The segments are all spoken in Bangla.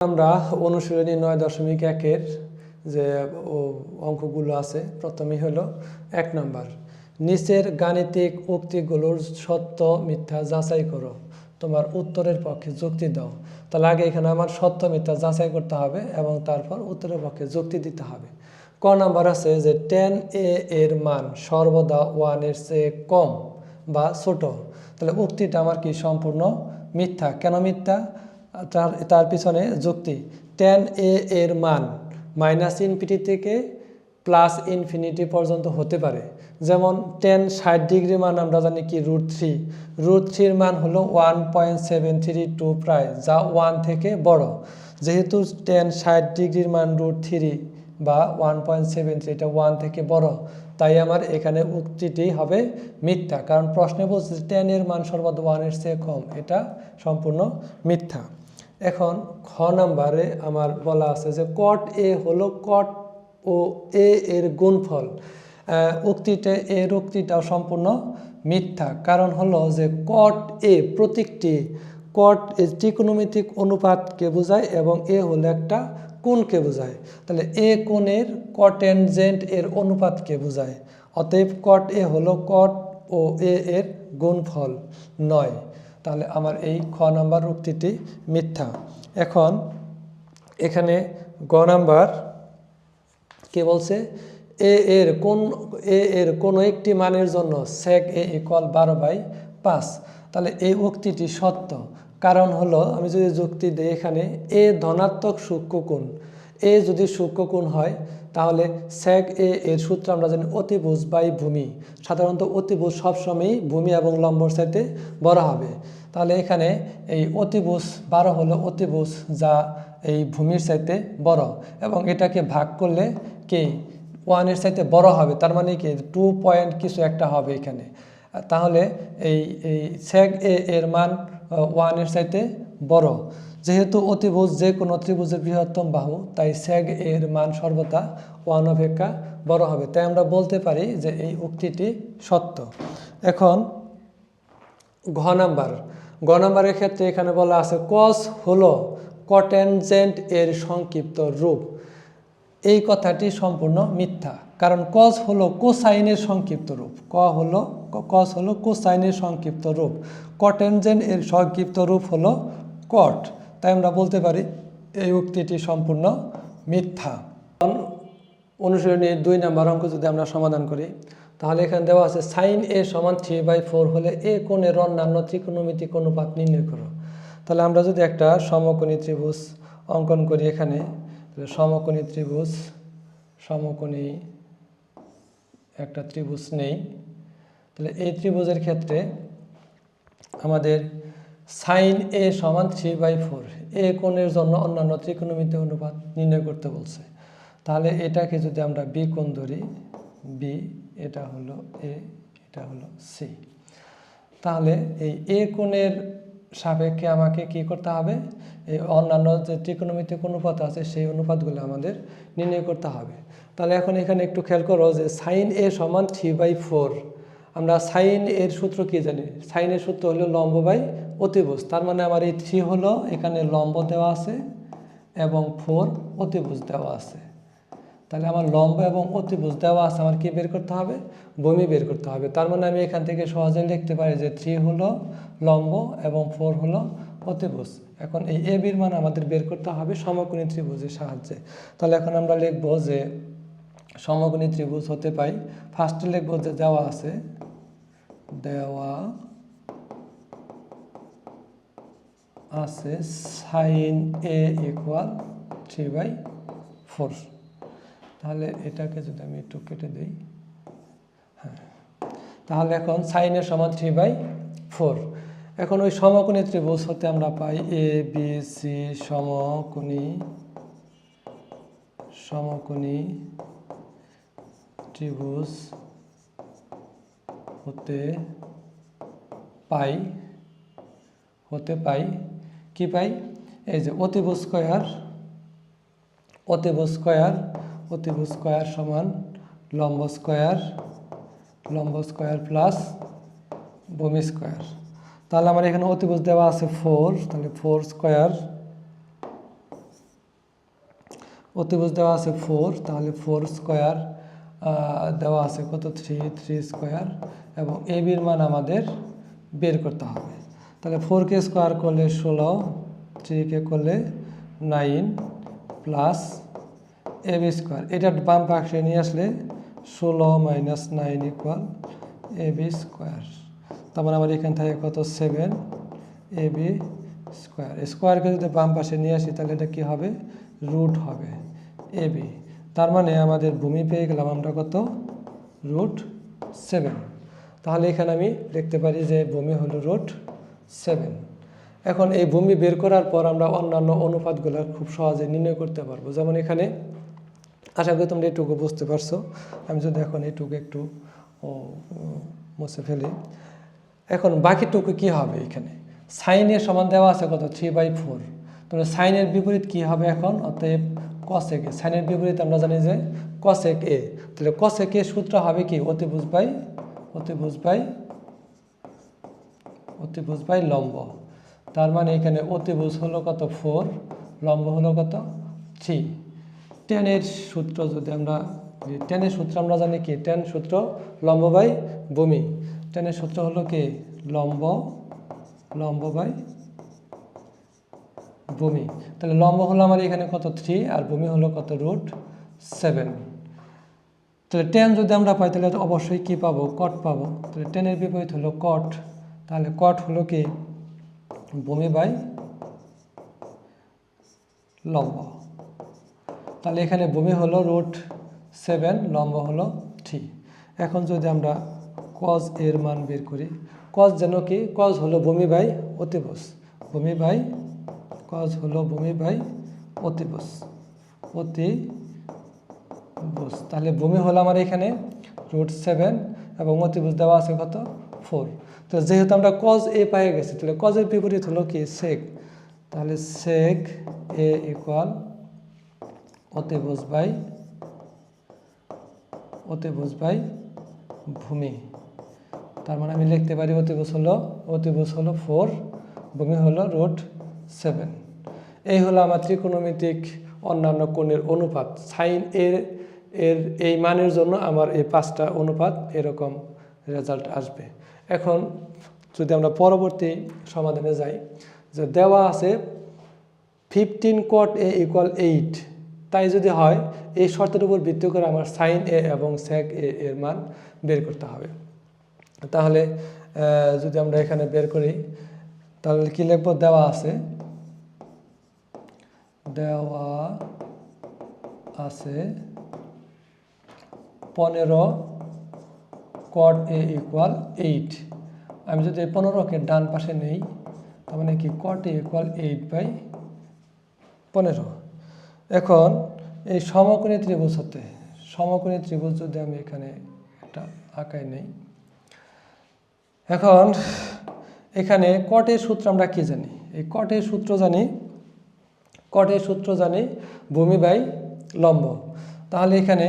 আমরা অনুশীলনী 9.1 যে অঙ্কগুলো আছে প্রথমেই হলো 1 নাম্বার নিচের গাণিতিক উক্তিগুলোর সত্য মিথ্যা যাচাই করো তোমার উত্তরের পক্ষে যুক্তি দাও। তাহলে আগে এখানে আমার সত্য মিথ্যা যাচাই করতে হবে এবং তারপর উত্তরের পক্ষে যুক্তি দিতে হবে। ক নাম্বার আছে যে 10a এর মান সর্বদা 1 এর চেয়ে কম বা ছোট। তাহলে উক্তিটা আমার কি সম্পূর্ণ মিথ্যা। কেন মিথ্যা? তার পিছনে যুক্তি। 10a এর মান -ইনফিনিটি থেকে +ইনফিনিটি পর্যন্ত হতে পারে। যেমন 10 60 ডিগ্রি মান আমরা জানি কি √3। √3 মান হলো 1.732 প্রায়, যা 1 থেকে বড়। যেহেতু 10 60 ডিগ্রির মান √3 বা 1.73 এটা 1 থেকে বড়, তাই আমার এখানে উক্তিটি হবে মিথ্যা। কারণ প্রশ্নে বলছে 10 এর মান সর্বদা 1 এর চেয়ে কম, এটা সম্পূর্ণ মিথ্যা। এখন খ নাম্বারে আমার বলা আছে যে cot a হলো cot ও a এর গুণফল। উক্তিটাও সম্পূর্ণ মিথ্যা। কারণ হলো যে cot a প্রতীকটি cot ত্রিকোণমিতিক অনুপাতকে বোঝায় এবং a হলো একটা কোণকে বোঝায়। তাহলে a কোণের cotangent এর অনুপাতকে বোঝায়। অতএব cot a হলো cot ও a এর গুণফল নয়। তাহলে আমার এই খ নাম্বার উক্তিটি মিথ্যা। এখন এখানে গ নাম্বার কি বলছে, এ এর কোন একটি মানের জন্য sec a = 12/5। তাহলে এই উক্তিটি সত্য। কারণ হলো আমি যদি যুক্তি দিই, এখানে a ধনাত্মক সূক্ষ্মকোণ, a যদি সূক্ষ্মকোণ হয় তাহলে sec a এর সূত্র আমরা জানি অতিভুজ বাই ভূমি। সাধারণত অতিভুজ সবসময়ই ভূমি এবং লম্বর চাইতে বড় হবে। তাহলে এখানে এই অতিভুজ 12 হলো অতিভুজ যা এই ভূমির চাইতে বড়, এবং এটাকে ভাগ করলে কি 1 এর চাইতে বড় হবে। তার মানে কি 2 পয়েন্ট কিছু একটা হবে এখানে। তাহলে এই sec a এর মান 1 এর চাইতে বড়। যেহেতু অতিভুজ যে কোনো ত্রিভুজের বৃহত্তম বাহু, তাই sec a এর মান সর্বদা 1 অপেক্ষা বড় হবে। তাই আমরা বলতে পারি যে এই উক্তিটি সত্য। এখন ঘ নাম্বারের ক্ষেত্রে এখানে বলা আছে cos হলো cotangent এর সংক্ষিপ্ত রূপ। এই কথাটি সম্পূর্ণ মিথ্যা। কারণ cos হলো কোসাইনের সংক্ষিপ্ত রূপ। cos হলো কোসাইনের সংক্ষিপ্ত রূপ। cotangent এর সংক্ষিপ্ত রূপ হলো cot। তাই আমরা বলতে পারি এই উক্তিটি সম্পূর্ণ মিথ্যা। অনুশীলনী 2 নাম্বার অঙ্ক যদি আমরা সমাধান করি, তাহলে এখানে দেওয়া আছে sin a = 3/4 হলে a কোণের অন্যান্য ত্রিকোণমিতিক অনুপাত নির্ণয় করো। তাহলে আমরা যদি একটা সমকোণী ত্রিভুজ অঙ্কন করি, এখানে সমকোণী একটা ত্রিভুজ নেই। তাহলে এই ত্রিভুজের ক্ষেত্রে আমাদের sin a = 3/4 a কোণের জন্য অন্যান্য ত্রিকোণমিতিক অনুপাত নির্ণয় করতে বলছে। তাহলে এটাকে যদি আমরা b কোণ ধরি, b, এটা হলো a, এটা হলো c। তাহলে এই a কোণের সাপেক্ষে আমাকে কি করতে হবে, এই অন্যান্য যে ত্রিকোণমিতিক অনুপাত আছে সেই অনুপাতগুলো আমাদের নির্ণয় করতে হবে। তাহলে এখন এখানে একটু খেয়াল করো যে sin a = 3/4। আমরা sin এর সূত্র কি জানি? sin এর সূত্র হলো লম্ব বাই অতিভুজ। তার মানে আমার এই 3 হলো এখানে লম্ব দেওয়া আছে এবং 4 অতিভুজ দেওয়া আছে। তাহলে আমার লম্ব এবং অতিভুজ দেওয়া আছে, আমার কি বের করতে হবে? ভূমি বের করতে হবে। তার মানে আমি এখান থেকে সহজে লিখতে পারি যে 3 হলো লম্ব এবং 4 হলো অতিভুজ। এখন এই a বির মান আমাদের বের করতে হবে সমকোণী ত্রিভুজের সাহায্যে। তাহলে এখন আমরা লিখব যে সমকোণী ত্রিভুজ হতে পাই, ফার্স্টে লিখব যে দেওয়া আছে sin a = 3/4। তাহলে এটাকে যদি আমি একটু কেটে দিই, হ্যাঁ, তাহলে এখন sin a = 3/4। এখন ওই সমকোণী ত্রিভুজ হতে আমরা পাই a b c সমকোণী ত্রিভুজ হতে পাই কি পাই? এই যে অতিভুজ স্কয়ার সমান লম্ব স্কয়ার প্লাস ভূমি স্কয়ার। তাহলে আমার এখানে অতিভুজ দেওয়া আছে 4, তাহলে 4 স্কয়ার অতিভুজ দেওয়া আছে 4, তাহলে 4 স্কোয়ার দেওয়া আছে কত 3 স্কোয়ার, এবং এ বির মান আমাদের বের করতে হবে। তাহলে 4কে স্কোয়ার করলে 16, 3কে করলে 9 প্লাস এ বি স্কোয়ার, এটা বাম পাশে নিয়ে আসলে 16 minus 9 equal A B square. তারপর আমার এখান থেকে কত 7 এ বি স্কোয়ার। স্কোয়ারকে যদি বাম পাশে নিয়ে আসি তাহলে এটা কী হবে, রুট হবে এ বি। তার মানে আমাদের ভূমি পেয়ে গেলাম আমরা কত, √7। তাহলে এখানে আমি লিখতে পারি যে ভূমি হলো √7। এখন এই ভূমি বের করার পর আমরা অন্যান্য অনুপাতগুলো খুব সহজে নির্ণয় করতে পারবো। যেমন এখানে আশা করি তোমরা এটুকু বুঝতে পারছো। আমি যদি এখন এটুকু একটু মুছে ফেলি, এখন বাকিটুকু কি হবে, এখানে সাইনের সমান দেওয়া আছে কত 3/4। তাহলে সাইনের বিপরীত কি হবে এখন, অতএব কসেক এ। সাইনের বিপরীত আমরা জানি যে কসেক এ, তাহলে কসেক এ সূত্র হবে কি অতিভুজ বাই লম্ব। তার মানে এখানে অতিভুজ হলো কত 4, লম্ব হলো কত 3। টেনের সূত্র যদি আমরা, টেনের সূত্র আমরা জানি কি, টেন সূত্র লম্ব বাই ভূমি। টেনের সূত্র হলো কি লম্ব বাই ভূমি। তাহলে লম্ব হলো আমার এখানে কত 3, আর ভূমি হলো কত √7। তাহলে টেন যদি আমরা পাই তাহলে অবশ্যই কি পাবো, কট পাবো। তাহলে টেনের বিপরীত হলো কট, তাহলে কট হলো কি ভূমি বাই লম্ব। তাহলে এখানে ভূমি হলো √7, লম্ব হলো 3। এখন যদি আমরা কজ এর মান বের করি, কজ যেন কি, কজ হলো ভূমি বাই অতিভুজ, কজ হলো ভূমি বাই অতিভুজ। তাহলে ভূমি হলো আমার এখানে √7 এবং অতিভুজ দেওয়া আছে কত 4। তো যেহেতু আমরা কজ এ পেয়ে গেছি, তাহলে কজের বিপরীত হলো কি সেক। তাহলে সেক এ ইকুয়াল অতিভুজ বাই ভূমি। তার মানে আমি লিখতে পারি অতিভুজ হলো 4, ভূমি হলো √7। এই হলো আমার ত্রিকোণমিতিক অন্যান্য কোণের অনুপাত। সাইন এর এই মানের জন্য আমার এই 5টা অনুপাত এরকম রেজাল্ট আসবে। এখন যদি আমরা পরবর্তী সমাধানে যাই, যে দেওয়া আছে 15 cot a = 8, তাই যদি হয় এই শর্তের উপর ভিত্তি করে আমার সাইন এ এবং সেক এ এর মান বের করতে হবে। তাহলে যদি আমরা এখানে বের করি তাহলে কি লিখব, দেওয়া আছে 15 cot a = 8। আমি যদি 15কে ডান পাশে নেই তার মানে কি cot a = 8/15। এখন এই সমকোণী ত্রিভুজ হতে, সমকোণী ত্রিভুজ যদি আমি এখানে একটা আঁকায় নেই, এখন এখানে কটের সূত্র আমরা কি জানি, এই কটের সূত্র জানি ভূমি বাই লম্ব। তাহলে এখানে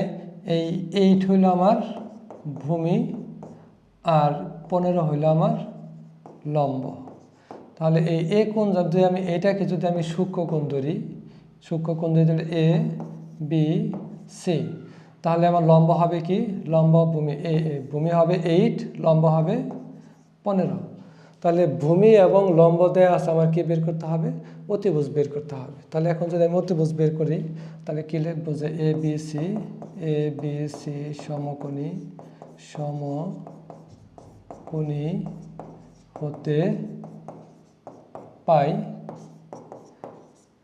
এই 8 হইল আমার ভূমি আর 15 হইল আমার লম্ব। তাহলে এই কোণ যদি আমি এটাকে যদি আমি সূক্ষ্মকোণ ধরি তাহলে এ বি সি, তাহলে আমার লম্ব হবে কি, লম্ব ভূমি হবে 8, লম্ব হবে 15। তাহলে ভূমি এবং লম্ব দেয়া আছে, আমার কি বের করতে হবে, অতিভুজ বের করতে হবে। তাহলে এখন যদি আমি অতিভুজ বের করি তাহলে কি লিখব, যে এ বি সি সমকোণী হতে পাই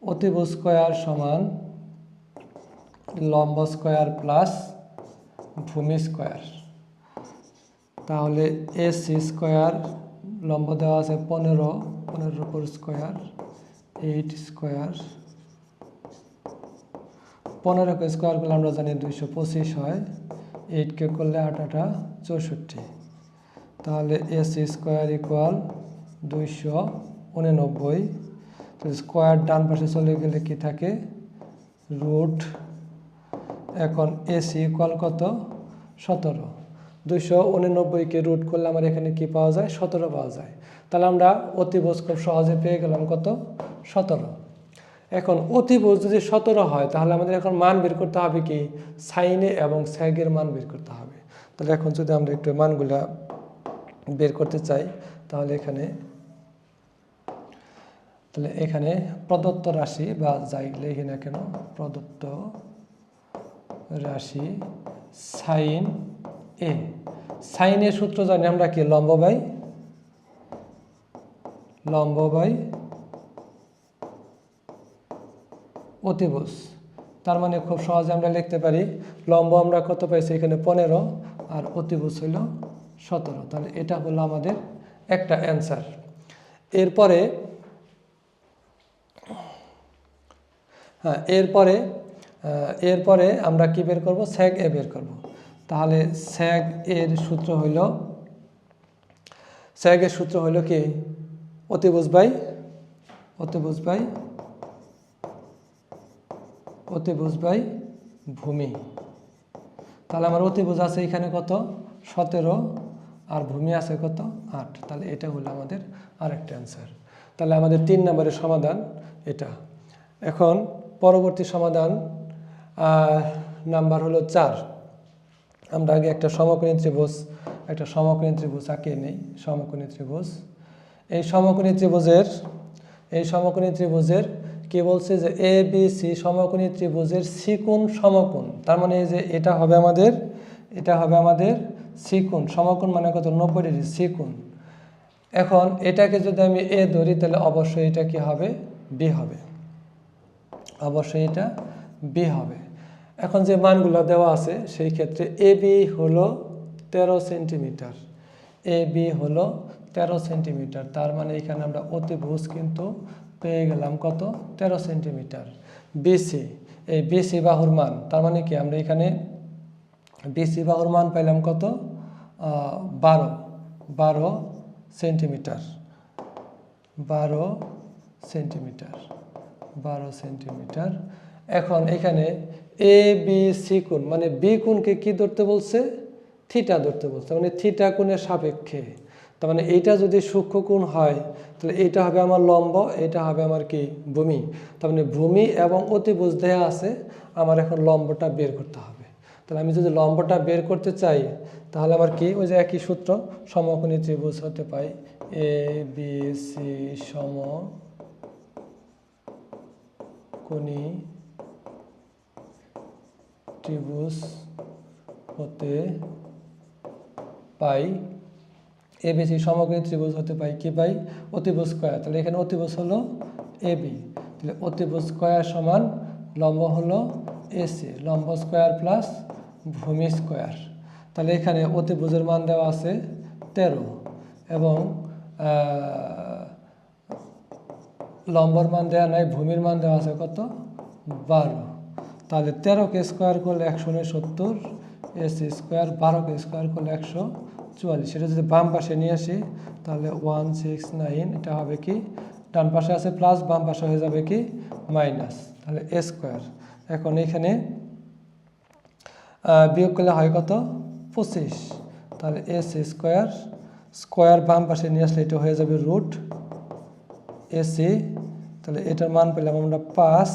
অতিভুজ স্কয়ার সমান লম্ব স্কয়ার প্লাস ভূমি স্কয়ার। তাহলে এসি স্কয়ার, লম্ব দেওয়া আছে 15 উপর স্কয়ার 8 স্কয়ার, 15কে স্কয়ার করলে আমরা জানি 225 হয়, 8কে করলে 8 8 64। তাহলে এসি স্কয়ার ইকুয়াল 289। তো স্কয়ার ডান পাশে চলে গেলে কি থাকে, রুট। এখন এসি ইকুয়াল কত, 17। 289কে রুট করলে আমার এখানে কি পাওয়া যায়, 17 পাওয়া যায়। তাহলে আমরা অতিভুজ খুব সহজে পেয়ে গেলাম কত, 17। এখন অতিভুজ যদি 17 হয় তাহলে আমাদের এখন মান বের করতে হবে কি সাইনে এবং সেগের মান বের করতে হবে। তাহলে এখন যদি আমরা একটু মানগুলা বের করতে চাই তাহলে এখানে প্রদত্ত রাশি বা যাই লিখি না কেন প্রদত্ত রাশি সাইন এ, সাইনের সূত্র জানি আমরা কি লম্ব বাই অতিভুজ। তার মানে খুব সহজে আমরা লিখতে পারি লম্ব আমরা কত পাইছি এখানে 15 আর অতিভুজ হইল 17। তাহলে এটা হলো আমাদের একটা অ্যান্সার। এরপরে আমরা কি বের করব সেগ এ বের করব। তাহলে সেগ এর সূত্র হইল কি অতিভুজ বাই ভূমি। তাহলে আমার অতিভুজ আছে এখানে কত 17 আর ভূমি আছে কত 8। তাহলে এটা হলো আমাদের আরেকটা অ্যান্সার। তাহলে আমাদের 3 নম্বরের সমাধান এটা। এখন পরবর্তী সমাধান নাম্বার হলো 4। আমরা আগে একটা সমকোণী ত্রিভুজ আঁকিয়ে নেই। এই সমকোণী ত্রিভুজের কি বলছে যে এ বি সি সমকোণী ত্রিভুজের সিকোণ সমকোণ। তার মানে এই যে এটা হবে আমাদের সিকোণ। সমকোণ মানে কত 90 ডিগ্রি সিকোণ। এখন এটাকে যদি আমি এ ধরি তাহলে অবশ্যই এটা কি হবে বি হবে, এখন যে মানগুলো দেওয়া আছে সেই ক্ষেত্রে এ বি হলো 13 সেন্টিমিটার। তার মানে এখানে আমরা অতিভুজ কিন্তু পেয়ে গেলাম কত 13 সেন্টিমিটার। বিসি, এই বিসি বাহুর মান, তার মানে কি আমরা এখানে বিসি বাহুর মান পাইলাম কত 12 সেন্টিমিটার। এখন এখানে এ বি সি কোণ মানে বি কোণকে কি ধরতে বলছে থিটা ধরতে বলছে, মানে থিটা কোণের সাপেক্ষে। তার মানে এইটা যদি সূক্ষ্ম কোণ হয় তাহলে এইটা হবে আমার লম্ব, এটা হবে আমার কি ভূমি। তার মানে ভূমি এবং অতিভুজ দেয়া আছে, আমার এখন লম্বটা বের করতে হবে। তাহলে আমি যদি লম্বটা বের করতে চাই তাহলে আমার কি ওই যে একই সূত্র সমকোণী ত্রিভুজ হতে পাই এ বি সি সমকোণী ত্রিভুজ হতে পাই এবিসি সমকোণী ত্রিভুজ হতে পাই কি পাই অতিভুজ স্কয়ার। তাহলে এখানে অতিভুজ হলো এবি, তাহলে অতিভুজ স্কয়ার সমান লম্ব হলো এসি, লম্ব স্কয়ার প্লাস ভূমি স্কয়ার। তাহলে এখানে অতিভুজের মান দেওয়া আছে 13 এবং লম্বর মান দেওয়া নাই, ভূমির মান দেওয়া আছে কত 12। তাহলে 13কে স্কয়ার করলে 169 এসি স্কয়ার, 12কে স্কয়ার করলে 144। সেটা যদি বাম পাশে নিয়ে আসি তাহলে 169, এটা হবে কি ডান পাশে আছে প্লাস, বাম পাশে হয়ে যাবে কি মাইনাস, তাহলে এ স্কয়ার। এখন এখানে বিয়োগ করলে হয় কত 25, তাহলে এসি স্কয়ার বাম পাশে নিয়ে আসলে এটা হয়ে যাবে রুট এসি। তাহলে এটার মান পেলাম আমরা 5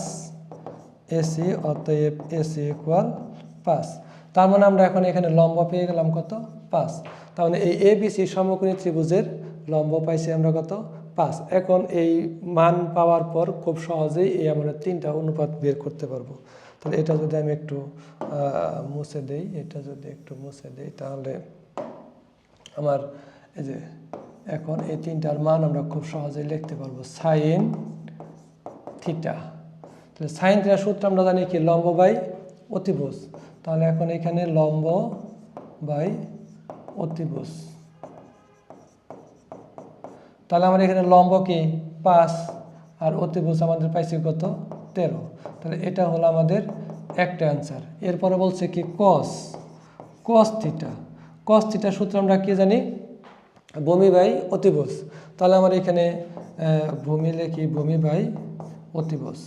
এসি, অতএব এসি ইকুয়াল 5। তার মানে আমরা এখন এখানে লম্ব পেয়ে গেলাম কত 5। তার মানে এই এবিসি সমকোণী ত্রিভুজের লম্ব পাইছি আমরা কত 5। এখন এই মান পাওয়ার পর খুব সহজেই এই আমরা 3টা অনুপাত বের করতে পারবো। তাহলে এটা যদি আমি একটু মুছে দেই, তাহলে আমার এই যে এখন এই 3টার মান আমরা খুব সহজেই লিখতে পারবো সাইন থিটা। তাহলে সাইন থিটার সূত্র আমরা জানি কি লম্ব বাই অতিভুজ। তাহলে এখন এখানে লম্ব বাই অতিভুজ, তাহলে আমরা এখানে লম্ব কি 5 আর অতিভুজ আমাদের পাইছি কত 13। তাহলে এটা হলো আমাদের একটা অ্যান্সার। এরপরে বলছে কি কস থিটার সূত্র আমরা কি জানি ভূমি বাই অতিভুজ। তাহলে আমার এখানে ভূমি লিখি ভূমি বাই অতিভুজ,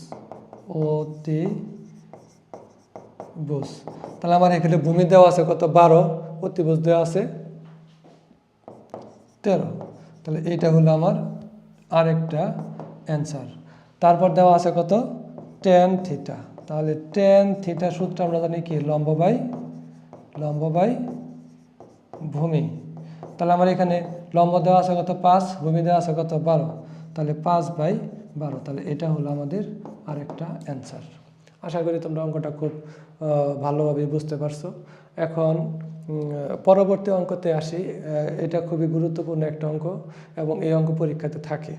তাহলে আমার এখানে ভূমি দেওয়া আছে কত 12, অতিভুজ দেওয়া আছে 13। তাহলে এইটা হলো আমার আরেকটা অ্যান্সার। তারপর দেওয়া আছে কত tan থিটা। তাহলে tan থিটা সূত্র আমরা জানি কি লম্ব বাই ভূমি। তাহলে আমার এখানে লম্ব দেওয়া আছে কত 5, ভূমি দেওয়া আছে কত 12, তাহলে 5/12। তাহলে এটা হলো আমাদের আরেকটা অ্যান্সার। আশা করি তোমরা অঙ্কটা খুব ভালোভাবে বুঝতে পারছো। এখন পরবর্তী অঙ্কতে আসি। এটা খুবই গুরুত্বপূর্ণ একটা অঙ্ক এবং এই অঙ্ক পরীক্ষাতে থাকে।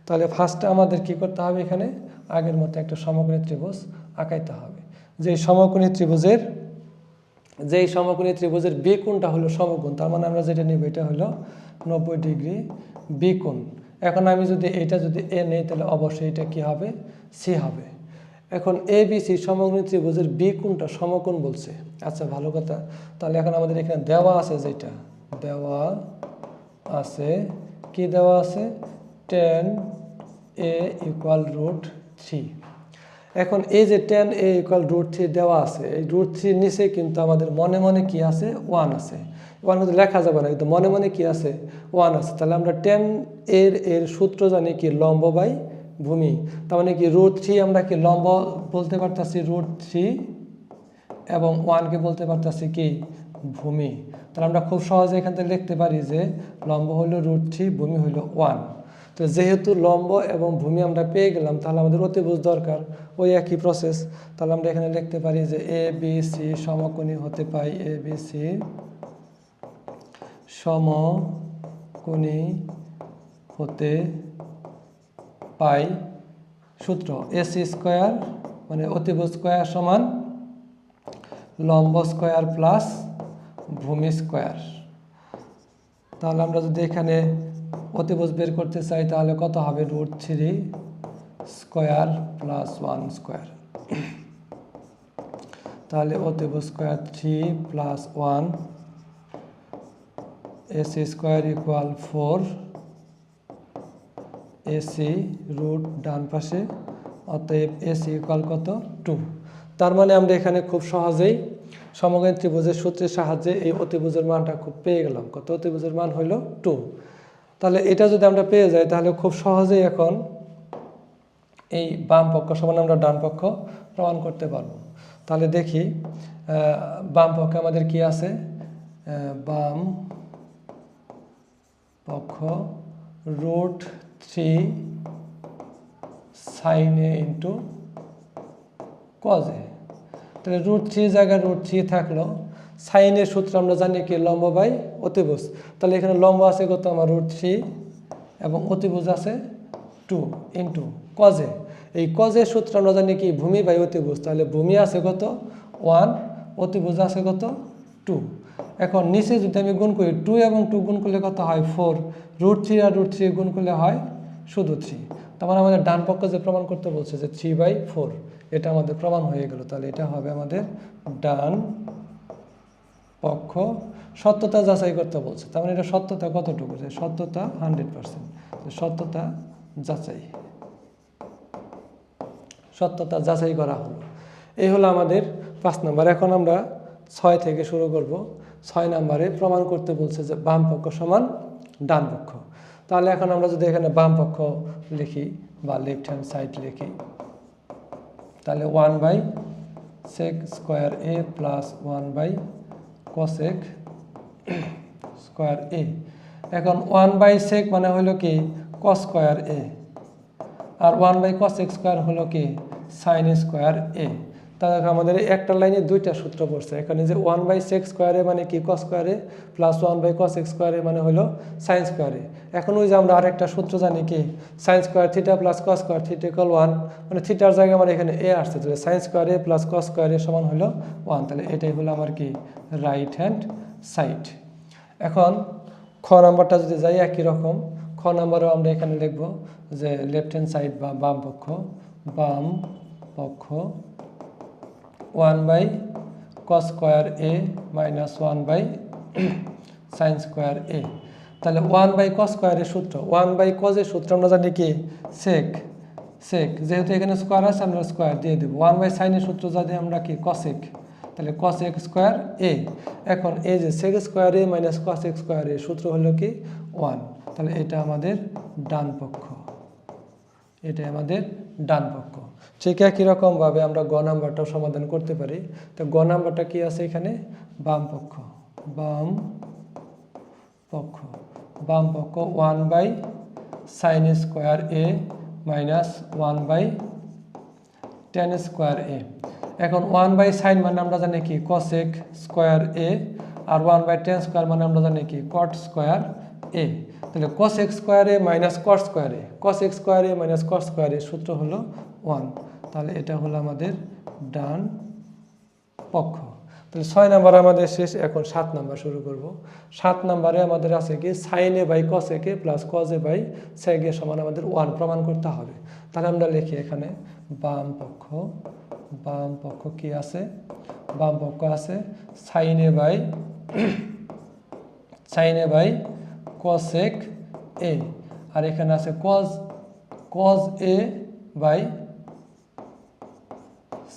তাহলে ফার্স্টে আমাদের কি করতে হবে, এখানে আগের মতো একটা সমকোণী ত্রিভুজ আঁকাইতে হবে। যেই সমকোণী ত্রিভুজের বি কোণটা হলো সমকোণ, তার মানে আমরা যেটা নিব এটা হলো 90 ডিগ্রি বি কোণ। এখন আমি যদি এটা যদি এ নেই তাহলে অবশ্যই এটা কি হবে, সি হবে। এখন এ বি সি সমকোণী ত্রিভুজের বি কোণটা সমকোণ বলছে। আচ্ছা, ভালো কথা। তাহলে এখন আমাদের এখানে দেওয়া আছে, যেটা দেওয়া আছে কি দেওয়া আছে, tan a = √3। এখন এই যে tan a = √3 দেওয়া আছে, এই √3 নিচে কিন্তু আমাদের মনে মনে কি আছে, 1 আছে। 1 কিন্তু লেখা যাবে না, কিন্তু মনে মনে কি আছে, 1 আছে। তাহলে আমরা tan এর সূত্র জানি কি লম্ব বাই ভূমি। তার মানে কি √3 আমরা কি লম্ব বলতে পারতাছি √3 এবং 1কে বলতে পারতাছি কি ভূমি। তাহলে আমরা খুব সহজে এখান থেকে লিখতে পারি যে লম্ব হলো √3, ভূমি হলো 1। তো যেহেতু লম্ব এবং ভূমি আমরা পেয়ে গেলাম, তাহলে আমাদের অতিভুজ দরকার, ওই একই প্রসেস। তাহলে আমরা এখানে লিখতে পারি যে এ বি সি সমকোণী হতে পাই, এ বি সি সমকোণী হতে পাই। সূত্র AC² মানে অতিভুজ স্কয়ার সমান লম্ব স্কয়ার প্লাস ভূমি স্কয়ার। তাহলে আমরা যদি এখানে অতিভুজ বের করতে চাই তাহলে কত হবে, √3 স্কয়ার প্লাস 1 স্কয়ার। তাহলে অতিভুজ square 3 plus 1, AC² = 4, AC root ডান পাশে, অতএব AC = কত 2। তার মানে আমরা এখানে খুব সহজেই সমকোণী ত্রিভুজের সূত্রের সাহায্যে এই অতিভুজের মানটা খুব পেয়ে গেলাম। কত, অতিভুজের মান হলো 2। তাহলে এটা যদি আমরা পেয়ে যাই তাহলে খুব সহজেই এখন এই বাম পক্ষ সমান আমরা ডান পক্ষ প্রমাণ করতে পারবো। তাহলে দেখি বাম পক্ষে আমাদের কি আছে, বাম পক্ষ √3 sin a × cos a। তাহলে √3 জায়গায় √3 থাকলো। sin এর সূত্র আমরা জানি কি লম্ব বাই অতিভুজ। তাহলে এখানে লম্ব আছে কত আমার √3 এবং অতিভুজ আছে 2 × cos a। এই cos এর সূত্র আমরা জানি কি ভূমি বাই অতিভুজ। তাহলে ভূমি আছে কত 1, অতিভুজ আছে কত 2। এখন নিচে যদি আমি গুণ করি 2 এবং 2 গুণ করলে কত হয় 4, √3 আর √3 গুণ করলে হয় শুধু 3। তার মানে আমাদের ডান পক্ষ যে প্রমাণ করতে বলছে যে 3/4, এটা আমাদের প্রমাণ হয়ে গেল। তাহলে এটা হবে আমাদের ডান পক্ষ। সত্যতা যাচাই করতে বলছে, তার মানে এটা সত্যতা কতটুকু, যে সত্যতা 100%। সত্যতা যাচাই করা হলো। এই হলো আমাদের 5 নাম্বার। এখন আমরা 6 থেকে শুরু করব। 6 নম্বরে প্রমাণ করতে বলছে যে বাম পক্ষ সমান ডান পক্ষ। তাহলে এখন আমরা যদি এখানে বাম পক্ষ লিখি বা লেফট হ্যান্ড সাইড লিখি, তাহলে 1/sec² a plus 1/cosec² a। এখন 1/sec মানে হলো কি cos² a, আর 1/cosec² হলো কি sin² a। তাহলে আমাদের একটা লাইনে দুইটা সূত্র পড়ছে। এখানে যে 1/sec² a মানে কি cos² a plus 1/cosec² a মানে হলো sin² a। এখন ওই যে আমরা আরেকটা সূত্র জানি কি sin² θ প্লাস cos² θ = 1, মানে থিটার জায়গায় আমার এখানে a আসছে, তাহলে sin² a plus cos² a সমান হলো 1। তাহলে এটাই হলো আমার কি রাইট হ্যান্ড সাইড। এখন খ নাম্বারটা যদি যাই একই রকম, খ নাম্বারও আমরা এখানে লিখব যে লেফট হ্যান্ড সাইড বা বাম পক্ষ 1/cos² a minus 1/sin² a। তাহলে 1/cos² এর সূত্র, 1/cos এর সূত্র আমরা জানি কি sec, যেহেতু এখানে স্কোয়ার আছে আমরা স্কোয়ার দিয়ে দেবো। 1/sin এর সূত্র জানি আমরা কি cosec, তাহলে cosec² a। এখন এই যে sec² a minus cosec² a সূত্র হলো কি 1। তাহলে এটা আমাদের ডান পক্ষ, ডান পক্ষ। ঠিক একই রকমভাবে আমরা গ নাম্বারটাও সমাধান করতে পারি। তো গ নাম্বারটা কি আছে এখানে? বাম পক্ষ, বাম পক্ষ, বাম পক্ষ 1/sin square a minus 1/tan square a। এখন 1/sin মানে আমরা জানি কি cosec স্কোয়ার a, আর 1/tan স্কোয়ার মানে আমরা জানি কি cot স্কোয়ার a। তাহলে cosec square a minus cot square a, cosec square a minus cot square a সূত্র হলো 1। তাহলে এটা হলো আমাদের ডান পক্ষ। তাহলে 6 নাম্বার আমাদের শেষ। এখন 7 নাম্বার শুরু করব। 7 নাম্বারে আমাদের আছে কি sin a by cosec a plus cos a by sec a সমান আমাদের 1 প্রমাণ করতে হবে। তাহলে আমরা লিখি এখানে বাম পক্ষ, বাম পক্ষ কি আছে? বাম পক্ষ আছে sin a by cosec a, আর এখানে আছে cos a by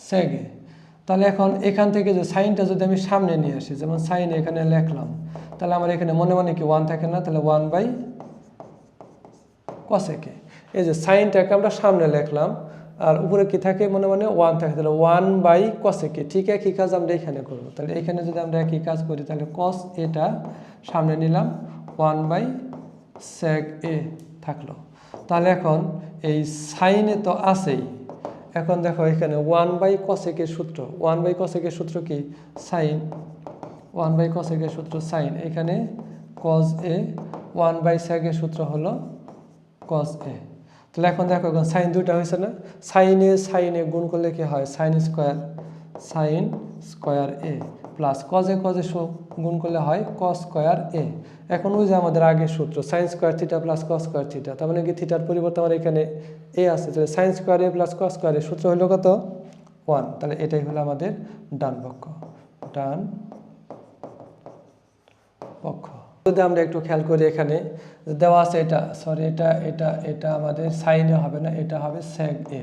sec a। তাহলে এখন এখান থেকে যে সাইনটা যদি আমি সামনে নিয়ে আসি, যেমন সাইন এখানে লিখলাম, তাহলে আমার এখানে মনে মনে কি 1 থাকে না? তাহলে 1/cosec a। এই যে সাইনটাকে আমরা সামনে লিখলাম আর উপরে কি থাকে? মনে মনে 1 থাকে, তাহলে 1/cosec a। ঠিক একই কাজ আমরা এখানে করব। তাহলে এখানে যদি আমরা একই কাজ করি তাহলে cos এটা সামনে নিলাম, 1/sec a থাকলো। তাহলে এখন এই সাইনে তো আছেই, এখন দেখো এখানে 1/cosec এর সূত্র, 1/cosec এর সূত্র কি? সাইন, 1/cosec এর সূত্র সাইন। এখানে cos a, 1/sec এর সূত্র হলো cos a। তাহলে এখন দেখো এখন সাইন দুইটা হয়েছে না? সাইনে গুণ করলে কি হয়? Sine square a plus cos a গুণ করলে হয় cos স্কোয়ার a। এখন ওই যে আমাদের আগের সূত্র sine square theta plus cos square theta, তার মানে কি থিটার পরিবর্তে আমার এখানে a আছে, তাহলে sign square a plus cos square a সূত্র হলো কত? 1। তাহলে এটাই হলো আমাদের ডান পক্ষ, ডান পক্ষ। যদি আমরা একটু খেয়াল করি এখানে দেওয়া আছে এটা, সরি এটা আমাদের সাইনে হবে না, এটা হবে sec a।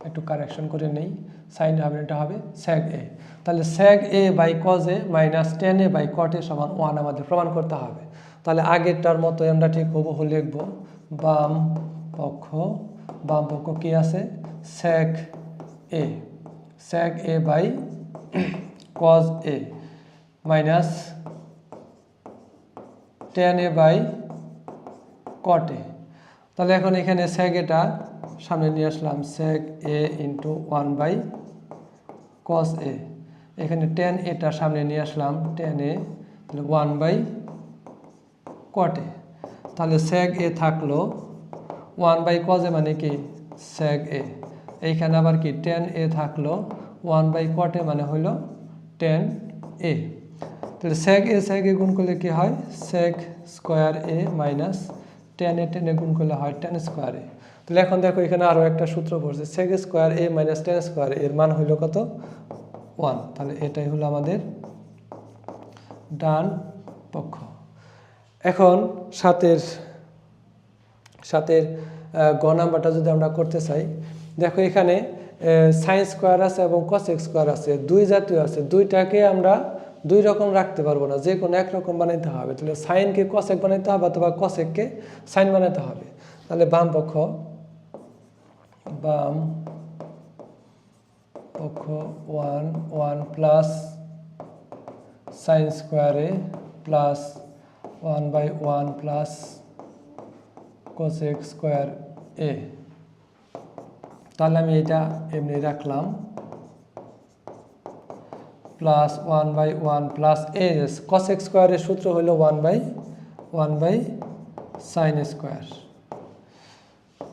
একটু কারেকশন করে নেই, সাইনে হবে, এটা হবে sec a। তাহলে sec a by cos a minus tan a by cot a সমান 1 আমাদের প্রমাণ করতে হবে। তাহলে আগেরটার মতো আমরা ঠিক হুবহু লিখব বাম পক্ষ কি আছে? sec a by cos a minus tan a by cot a। তাহলে এখন এখানে sec এটা সামনে নিয়ে আসলাম, sec a into 1/cos a। এখানে tan এটা সামনে নিয়ে আসলাম, tan a, তাহলে 1/cot a। তাহলে sec a থাকলো 1/cos a মানে কি sec a। এইখানে আবার কি tan a থাকলো 1/cot a মানে হলো tan a। তাহলে sec a গুণ করলে কি হয়? sec square a minus tan a গুণ করলে হয় tan স্কোয়ার a। তাহলে এখন দেখো এখানে আরও একটা সূত্র পড়ছে, sec square a minus tan square এর মান হইল কত? 1। তাহলে এটাই হলো আমাদের ডান পক্ষ। এখন সাতের গ নাম্বারটা যদি আমরা করতে চাই, দেখো এখানে সাইন স্কোয়ার আছে এবং cosec স্কোয়ার আছে, দুই জাতীয় আছে, দুইটাকে আমরা দুই রকম রাখতে পারবো না, যে কোনো একরকম বানাইতে হবে। তাহলে সাইনকে cosec বানাইতে হবে অথবা cosecকে সাইন বানাইতে হবে। তাহলে বাম পক্ষ 1 plus sine square a plus 1/1 plus cosec square a। তাহলে আমি এটা এমনি রাখলাম, প্লাস 1/1 প্লাস a। cosec স্কোয়ারের সূত্র হলো 1/sin স্কোয়ার।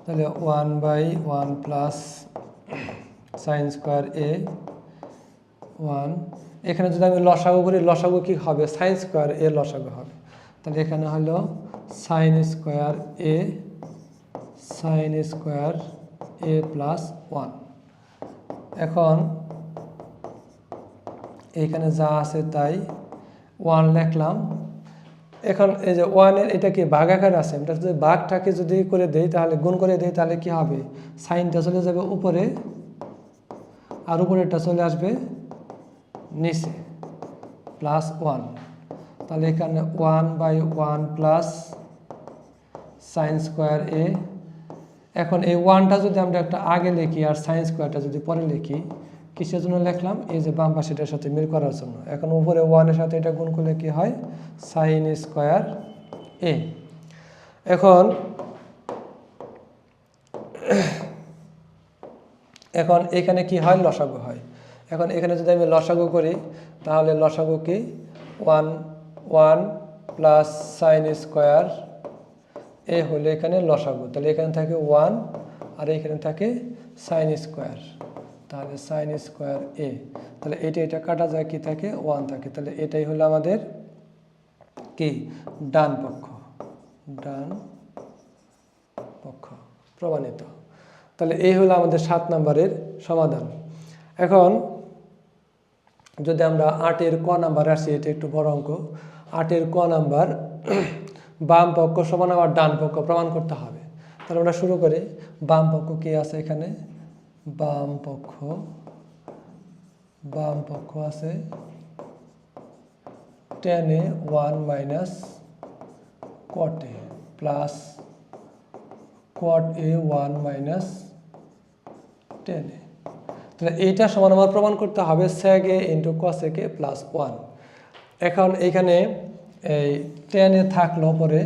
তাহলে 1/1 প্লাস সাইন স্কোয়ার a 1। এখানে যদি আমি লসাগু করি, লসাগু কি হবে? সাইন স্কোয়ার a লসাগু হবে। তাহলে এখানে হলো সাইন স্কোয়ার a প্লাস 1। এখন এইখানে যা আছে তাই 1 লিখলাম। এখন এই যে 1-এর এটা কি ভাগাকার আছে, এটা যদি ভাগটাকে যদি করে দেই, তাহলে গুণ করে দেই, তাহলে কি হবে? সাইনটা চলে যাবে উপরে আর উপরেরটা চলে আসবে নিচে, প্লাস 1। তাহলে এখানে 1/1 প্লাস সাইন স্কোয়ার a। এখন এই 1টা যদি আমরা একটা আগে লিখি আর সাইন স্কোয়ারটা যদি পরে লিখি, কিসের জন্য লিখলাম? এই যে বাম পাশেটার সাথে মিল করার জন্য। এখন উপরে 1-এর সাথে এটা গুণ করলে কি হয়? Sine square A. এখন এখানে কি হয়? লসাগু হয়। এখন এখানে যদি আমি লসাগু করি, তাহলে লসাগু কি? 1 প্লাস সাইন স্কোয়ার এ হলে এখানে লসাগু, তাহলে এখানে থাকে 1 আর এখানে থাকে সাইন স্কোয়ার, তাহলে সাইন স্কোয়ার এ। তাহলে এটা কাটা যায়, কি থাকে? 1 থাকে। তাহলে এটাই হলো আমাদের কি? ডান পক্ষ প্রমাণিত। তাহলে এই হলো আমাদের 7 নম্বরের সমাধান। এখন যদি আমরা 8-এর ক নাম্বার আসি, এটা একটু বড় অঙ্ক। 8-এর ক নাম্বার, বাম পক্ষ সমান আবার ডান পক্ষ প্রমাণ করতে হবে। তাহলে আমরা শুরু করি। বাম পক্ষ কি আছে এখানে? বাম পক্ষ আছে tan a 1 minus cot a plus cot a 1 minus tan a। তাহলে এইটা সমান আমার প্রমাণ করতে হবে sec a into cos a plus 1। এখন এইখানে এই tan a থাকলো, পরে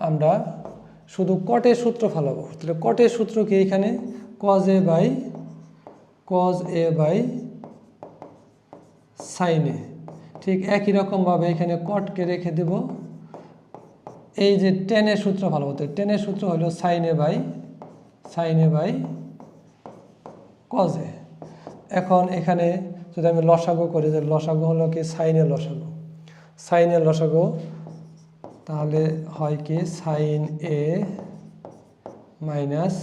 আমরা শুধু cot a সূত্র ফেলাবো। তাহলে cot a সূত্র কি? এখানে cos a by sin a। ঠিক একই রকমভাবে এখানে cot-কে রেখে দেব। এই যে tan a সূত্র ফেলাবো, তো tan a সূত্র হলো sin a by cos a। এখন এখানে যদি আমি লসাগু করি, যে লসাগু হলো কি? sin a লসাগু, তাহলে হয় কি? sin a minus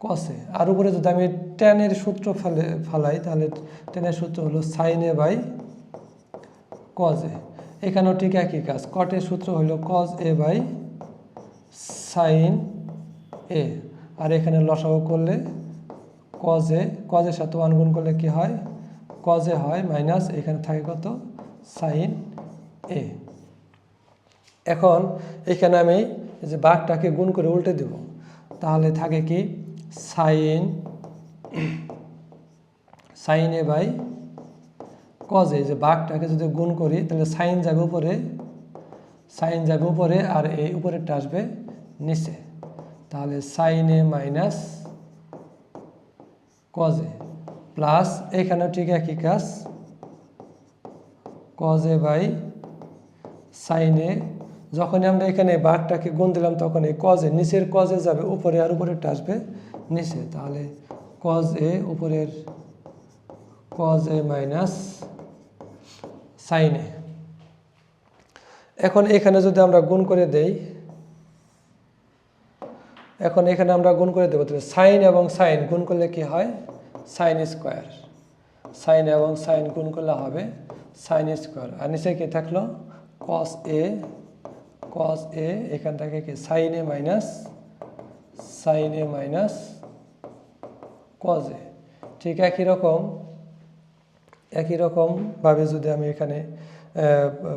cos a। আর উপরে যদি আমি tan এর সূত্র ফেলাই, তাহলে tan এর সূত্র হলো sin a by cos a। এখানেও ঠিক একই কাজ, cot এর সূত্র হলো cos a by sin a। আর এখানে লসাগু করলে cos এর সাথে 1 গুণ করলে কি হয়? cos a হয়, মাইনাস এখানে থাকে কত? sin a। এখন এখানে আমি এই যে ভাগটাকে গুণ করে উল্টে দেব, তাহলে থাকে কি? sin a by cos a। যে ভাগটাকে যদি গুণ করি, তাহলে সাইন যাবে উপরে আর এই উপরেরটা আসবে নিচে, তাহলে sin a minus cos a plus এখানেও ঠিক একই কাজ, cos a by sin a। যখনই আমরা এখানে ভাগটাকে গুণ দিলাম, তখন এই cos a নিচের cos a যাবে উপরে আর উপরেরটা আসবে নিচে, তাহলে cos a উপরের cos a minus sin a। এখন এখানে যদি আমরা গুণ করে দেই, তাহলে সাইন এবং সাইন গুণ করলে কি হয়? Sine square. সাইন এবং সাইন গুণ করলে হবে সাইন স্কোয়ার। আর নিচে কি থাকলো? cos a। এখান থেকে কি? Sine a minus cos a। ঠিক একই রকম ভাবে যদি আমি এখানে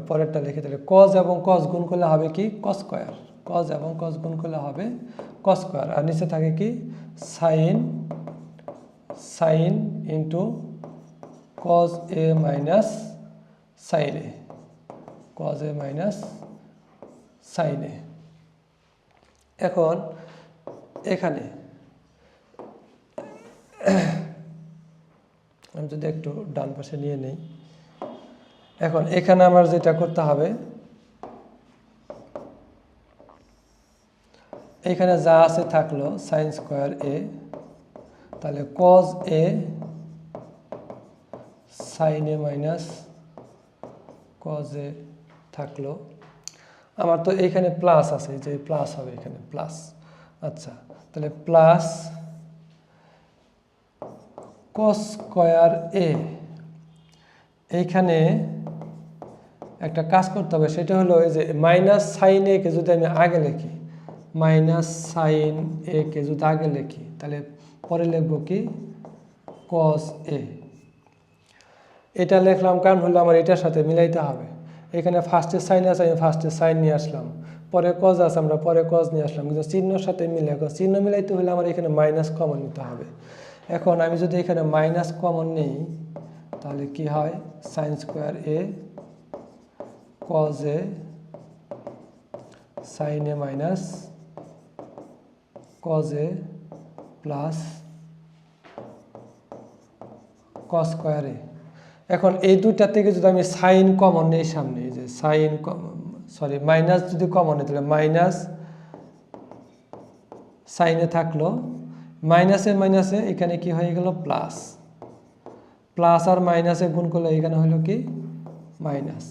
পরেরটা লিখি, তাহলে cos এবং cos গুণ করলে হবে কি? cos square. cos এবং cos গুণ করলে হবে cos স্কোয়ার। আর নিচে থাকে কি? Sign into cos a minus sin a। cos a minus sin a। এখন এখানে আমি যদি একটু ডান পাশে নিয়ে নেই, এখন এখানে আমার যেটা করতে হবে, এখানে যা আছে থাকলো সাইন স্কোয়ার a, তাহলে cos a sin a minus cos a থাকলো। আমার তো এইখানে প্লাস আছে, যে প্লাস হবে এখানে প্লাস। আচ্ছা, তাহলে প্লাস cos স্কোয়ার a। এইখানে একটা কাজ করতে হবে, সেটা হলো এই যে মাইনাস সাইন a কে যদি আমি আগে লিখি, তাহলে পরে লিখবো কি? cos a। এটা লিখলাম কারণ হলো আমার এটার সাথে মিলাইতে হবে। এখানে ফার্স্টে সাইন আছে, আমি ফার্স্টে সাইন নিয়ে আসলাম, পরে কজ আছে, আমরা পরে কজ নিয়ে আসলাম, কিন্তু চিহ্নর সাথে মিলে। এখন চিহ্ন মিলাইতে হলে আমার এখানে মাইনাস কমন নিতে হবে। এখন আমি যদি এখানে মাইনাস কমন নিই তাহলে কি হয়, sine square A cos A sine A minus cos A plus cos square A. এখন এই দুইটা থেকে যদি আমি সাইন কমন নিই সামনে, এই যে সাইন মাইনাস যদি কমন নিই তাহলে মাইনাস সাইনে থাকলো, মাইনাসে মাইনাসে এখানে কি হয়ে গেল প্লাস, প্লাস আর মাইনাসে গুণ করলে এখানে হলো কি মাইনাস।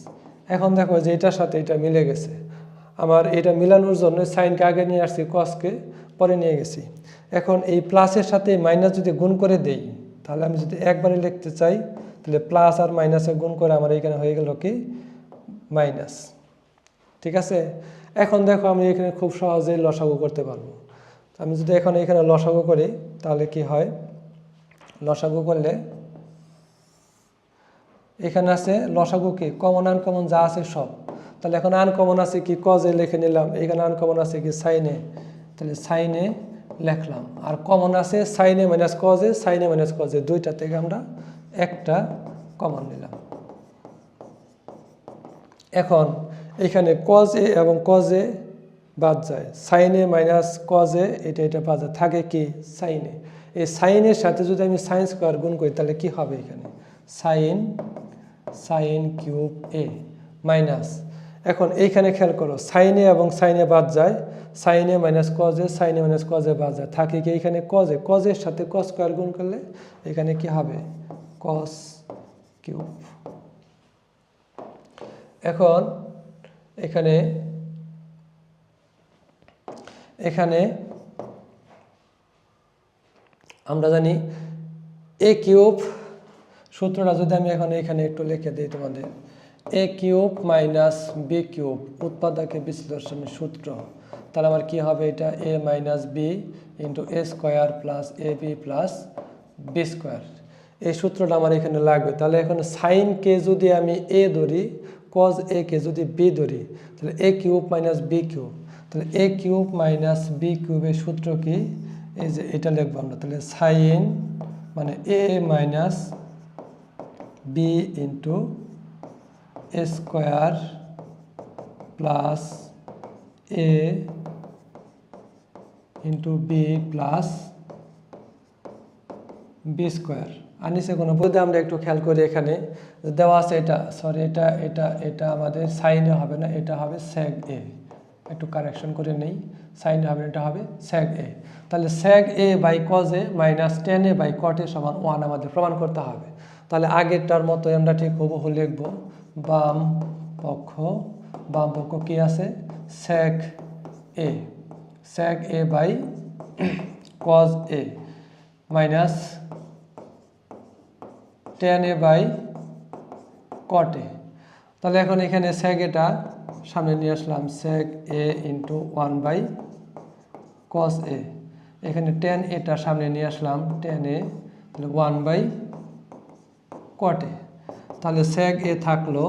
এখন দেখো যে এটার সাথে এটা মিলে গেছে, আমার এটা মিলানোর জন্য সাইনকে আগে নিয়ে আসছি, কসকে পরে নিয়ে গেছি। এখন এই প্লাসের সাথে মাইনাস যদি গুণ করে দেই তাহলে আমি যদি একবারে লিখতে চাই তাহলে প্লাস আর মাইনাসে গুণ করে আমার এখানে হয়ে গেল কি মাইনাস। ঠিক আছে, এখন দেখো আমি এখানে খুব সহজেই লসাগু করতে পারবো। আমি যদি এখন এখানে লসাগু করি তাহলে কি হয়, লসাগু করলে এখানে আছে লসাগু কি কমন আনকমন যা আছে সব, তাহলে এখন আনকমন আছে কি কজে লিখে নিলাম, এখানে আনকমন আছে কি সাইনে, তাহলে সাইনে লিখলাম। আর কমন আছে সাইনে মাইনাস কজে, সাইনে মাইনাস কজে, দুইটা থেকে আমরা একটা কমন নিলাম। এখন এখানে কজ এ এবং কজ এ বাদ যায়, সাইনে মাইনাস কজে এটা এটা বাদ যায়, থাকে কি সাইনে। এই সাইনের সাথে যদি আমি সাইন স্কোয়ার গুণ করি তাহলে কি হবে, এখানে সাইন কিউব এ মাইনাস। এখন এইখানে খেয়াল করো সাইনে এবং সাইনে বাদ যায়, সাইনে মাইনাস কজে, সাইনে মাইনাস কজে বাদ যায়, থাকে কি এখানে কজে, কজের সাথে কজ স্কোয়ার গুণ করলে এখানে কি হবে কস কিউব। এখন এখানে আমরা জানি এ কিউব সূত্রটা যদি আমি এখন এখানে একটু লিখে দিই তোমাদের, এ কিউব মাইনাস বি কিউব উৎপাদকে বিশ্লেষণের সূত্র, তাহলে আমার কি হবে, এটা এ minus B into A square plus a b plus B square. এই সূত্রটা আমার এখানে লাগবে। তাহলে এখন সাইনকে যদি আমি এ ধরি, কজ এ কে যদি বি ধরি, তাহলে এ কিউব মাইনাস বি কিউব, তাহলে এ কিউব মাইনাস বি কিউবের সূত্র কি, এই যে এটা লিখবো আমরা, তাহলে সাইন মানে A minus B into A square plus A into B plus B square. আর নিচে কোনো বুঝতে আমরা একটু খেয়াল করি, এখানে দেওয়া আছে এটা, সরি এটা আমাদের সাইনে হবে না, এটা হবে স্যাগ এ, একটু কারেকশন করে নেই, সাইনে হবে এটা হবে স্যাগ এ। তাহলে sec A by cos A minus tan A by cot A সমান 1 আমাদের প্রমাণ করতে হবে। তাহলে আগেরটার মতো আমরা ঠিক হুবহু লিখব, বাম পক্ষ কি আছে sec A by cos A minus tan A by cot A. তাহলে এখন এখানে স্যাগ এটা সামনে নিয়ে আসলাম, স্যাগ এ ইন্টু 1 বাই কস এ, এখানে টেন এটা সামনে নিয়ে আসলাম, টেন এ, তাহলে 1 বাই কট এ। তাহলে স্যাগ এ থাকলো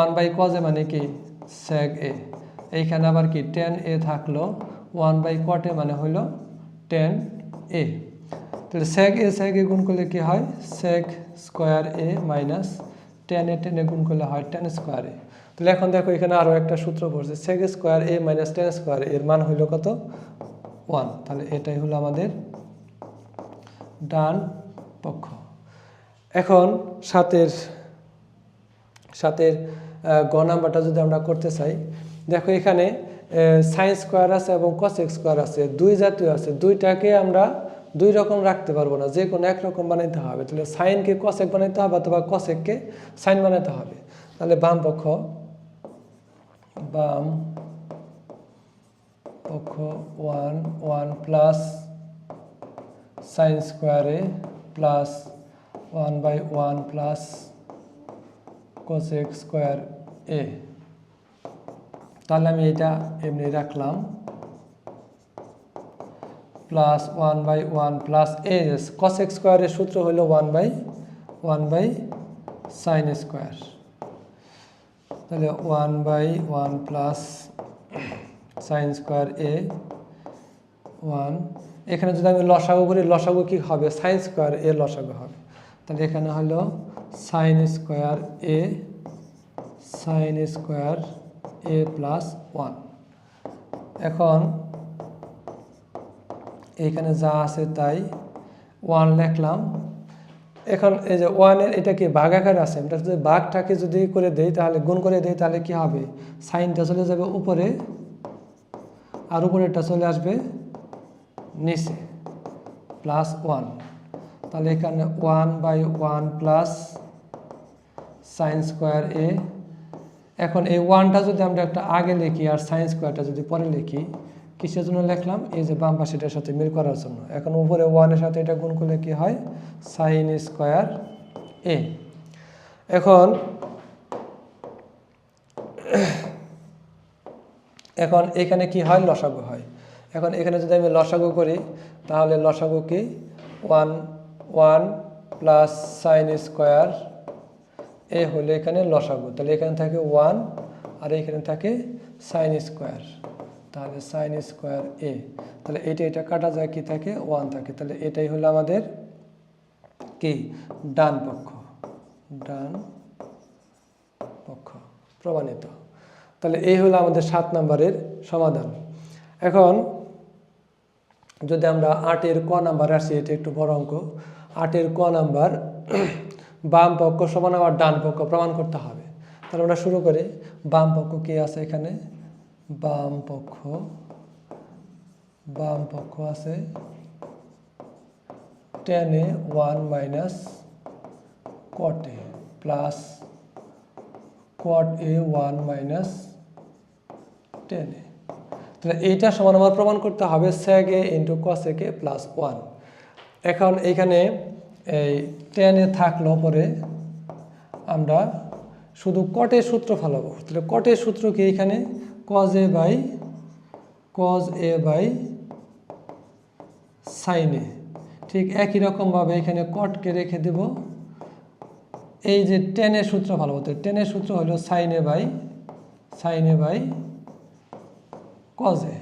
1 বাই কজ এ মানে কি স্যাগ এ, এইখানে আবার কি টেন এ থাকলো 1 বাই কট এ মানে হইল টেন এ। তাহলে স্যাগ এ গুণ করলে কি হয় স্যাগ স্কোয়ার এ মাইনাস টেন এ গুণ করলে হয় টেন স্কোয়ার এ। তাহলে এখন দেখো এখানে আরও একটা সূত্র পড়ছে, স্যাগ স্কোয়ার এ মাইনাস টেন স্কোয়ার এর মান হইল কত 1। তাহলে এটাই হলো আমাদের ডান পক্ষ। এখন সাতের গ নাম্বারটা যদি আমরা করতে চাই, দেখো এখানে সাইন স্কোয়ার আছে এবং কসেক স্কোয়ার আছে, দুই জাতীয় আছে, দুইটাকে আমরা দুই রকম রাখতে পারবো না, যে কোনো একরকম বানাইতে হবে। তাহলে সাইনকে কসেক বানাইতে হবে অথবা কসেককে সাইন বানাইতে হবে। তাহলে বাম পক্ষ 1 plus sine square A plus 1 by 1 plus cosec square A. তাহলে আমি এটা এমনি রাখলাম, plus 1 by 1 plus A, cosec স্কোয়ারের সূত্র হলো 1 বাই সাইন স্কোয়ার। তাহলে 1 by 1 plus sine square A 1, এখানে যদি আমি লসাগু করি লসাগু কি হবে সাইন স্কোয়ার এ লসাগু হবে, তাহলে এখানে হলো সাইন স্কোয়ার এ প্লাস 1। এখন এইখানে যা আছে তাই 1 লিখলাম। এখন এই যে 1-এর এটা কি ভাগ আকারে আছে, এটা যদি ভাগটাকে যদি করে দেই তাহলে গুণ করে দেই তাহলে কি হবে সাইনটা চলে যাবে উপরে আর উপরেরটা চলে আসবে নিচে প্লাস 1, তাহলে এখানে 1/1 প্লাস সাইন স্কোয়ার এ। এখন এই 1টা যদি আমরা একটা আগে লিখি আর সাইন স্কোয়ারটা যদি পরে লিখি, কিসের জন্য লিখলাম এই যে বাম পাশেটার সাথে মিল করার জন্য। এখন উপরে 1-এর সাথে এটা গুণ করলে কি হয় সাইন স্কোয়ার এ। এখন এখানে কি হয় লসাগু হয়। এখন এখানে যদি আমি লসাগু করি তাহলে লসাগু কি 1 প্লাস সাইন স্কোয়ার এ হলে এখানে লসাগু, তাহলে এখানে থাকে 1 আর এখানে থাকে সাইন স্কোয়ার, তাহলে সাইন স্কোয়ার এ। তাহলে এটা কাটা যায় কি থাকে 1 থাকে, তাহলে এটাই হলো আমাদের কি ডান পক্ষ প্রমাণিত। তাহলে এই হলো আমাদের 7 নম্বরের সমাধান। এখন যদি আমরা 8-এর ক নাম্বার আসি, এটা একটু বড় অঙ্ক। 8-এর ক নাম্বার বাম পক্ষ সমান আবার ডান পক্ষ প্রমাণ করতে হবে। তাহলে আমরা শুরু করি। বাম পক্ষ কি আছে এখানে, বাম পক্ষ আছে tan a 1 minus cot a plus cot a 1 minus tan a। তাহলে এইটা সমান আমার প্রমাণ করতে হবে sec a into cos a plus 1। এখন এইখানে এই tan a থাকলো পরে আমরা শুধু cot a সূত্র ফেলাবো। তাহলে cot a সূত্র কি এখানে cos a by sin a। ঠিক একই রকমভাবে এখানে cot-কে রেখে দেব। এই যে tan a সূত্র ফেলাবো, তো tan a সূত্র হলো sin a by cos a।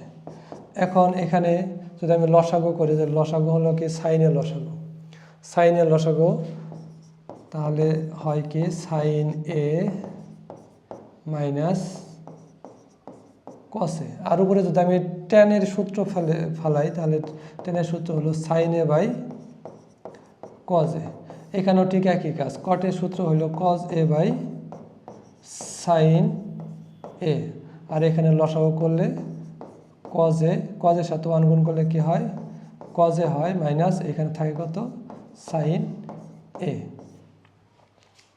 এখন এখানে যদি আমি লসাগু করি, যে লসাগু হলো কি sin a লসাগু, তাহলে হয় কি sin a minus cos a। আর উপরে যদি আমি tan এর সূত্র ফেলাই তাহলে tan এর সূত্র হলো sin a by cos a। এখানেও ঠিক একই কাজ, cot এর সূত্র হলো cos a by sin a। আর এখানে লসাগু করলে cos এর সাথে 1 গুণ করলে কি হয় cos a হয় মাইনাস এখানে থাকে কত sin a।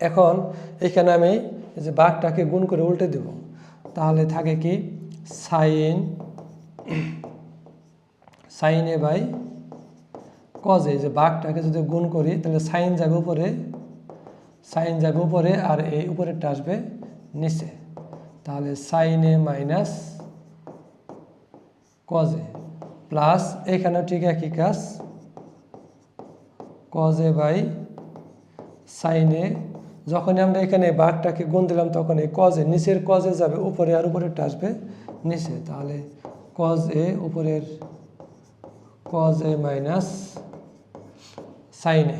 এখন এখানে আমি এই যে ভাগটাকে গুণ করে উল্টে দেব, তাহলে থাকে কি sin a by cos a। যে ভাগটাকে যদি গুণ করি তাহলে sin যাবে উপরে আর এই উপরেরটা আসবে নিচে, তাহলে sin a minus cos a plus এখানেও ঠিক একই কাজ cos a by sin a। যখন আমরা এখানে ভাগটাকে গুণ দিলাম তখন এই cos a নিচের cos a যাবে উপরে আর উপরেরটা আসবে নিচে, তাহলে cos a উপরের cos a minus sin a।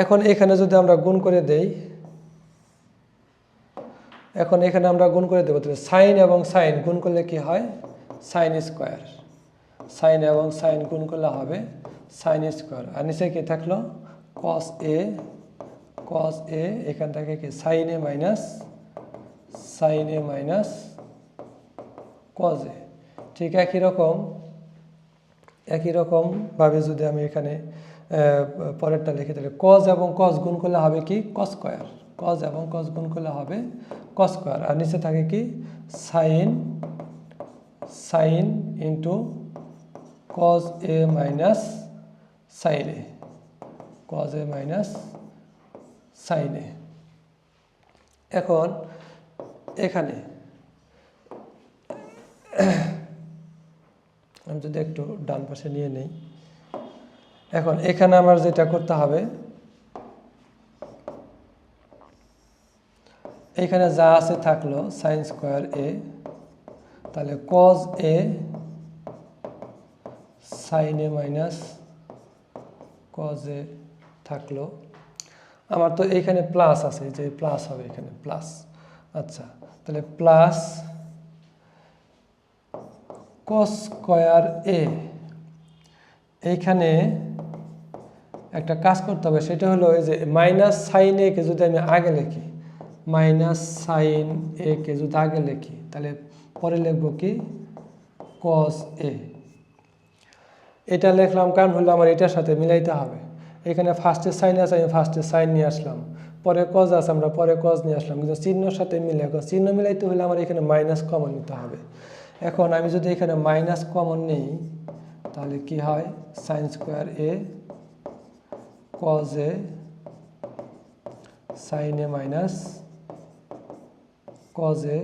এখন এখানে যদি আমরা গুণ করে দেই, এখন এখানে আমরা গুণ করে দেবো, তাহলে sin এবং sin গুণ করলে কি হয় sin স্কোয়ার, sin এবং sin গুণ করলে হবে sin স্কোয়ার। আর নিচে কি থাকলো cos a এখান থেকে কি sin a minus cos a। ঠিক একই রকম ভাবে যদি আমি এখানে পরেরটা লিখি, তাহলে cos এবং cos গুণ করলে হবে কি cos স্কোয়ার, cos এবং cos গুণ করলে হবে cos স্কোয়ার। আর নিচে থাকে কি sin into cos a minus sin a, cos a minus sin a। এখন এখানে আমি যদি একটু ডান পাশে নিয়ে নেই, এখন এখানে আমার যেটা করতে হবে, এখানে যা আছে থাকলো sin স্কোয়ার a তাহলে cos a sin a minus cos a থাকলো। আমার তো এইখানে প্লাস আছে, যে প্লাস হবে এখানে প্লাস। আচ্ছা, তাহলে প্লাস cos স্কয়ার a, এইখানে একটা কাজ করতে হবে, সেটা হলো এই যে মাইনাস সাইন এ কে যদি আমি আগে লিখি, মাইনাস সাইন এ কে যদি আগে লিখি, তাহলে পরে লিখবো কি cos a। এটা লিখলাম কারণ হলো আমার এটার সাথে মিলাইতে হবে। এখানে ফার্স্টে সাইন আছে, আমি ফার্স্টে সাইন নিয়ে আসলাম, পরে cos আছে, আমরা পরে cos নিয়ে আসলাম, কিন্তু চিহ্নের সাথে মিলে চিহ্ন মিলাইতে হলে আমার এখানে মাইনাস কমন নিতে হবে। এখন আমি যদি এখানে মাইনাস কমন নিই, তাহলে কি হয়, sine square A cos a sin a minus cos a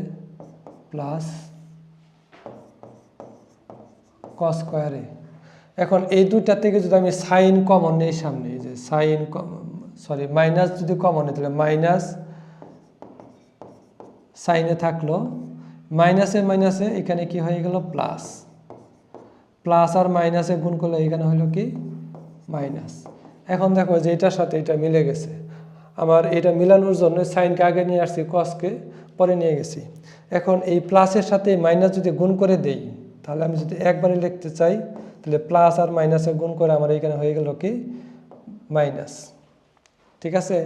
plus cos square a। এখন এই দুইটা থেকে যদি আমি সাইন কমন নিই সামনে, এই যে সাইন সরি মাইনাস যদি কমন নিই, তাহলে মাইনাস সাইনে থাকলো, মাইনাসে মাইনাসে এখানে কি হয়ে গেল প্লাস, প্লাস আর মাইনাসে গুণ করলে এখানে হলো কি মাইনাস। এখন দেখো যে এটার সাথে এটা মিলে গেছে, আমার এটা মিলানোর জন্য সাইনকে আগে নিয়ে আসছি, কসকে পরে নিয়ে গেছি। এখন এই প্লাসের সাথে মাইনাস যদি গুণ করে দেই, তাহলে আমি যদি একবারে লিখতে চাই, তাহলে প্লাস আর মাইনাসে গুণ করে আমার এখানে হয়ে গেল কি মাইনাস। ঠিক আছে,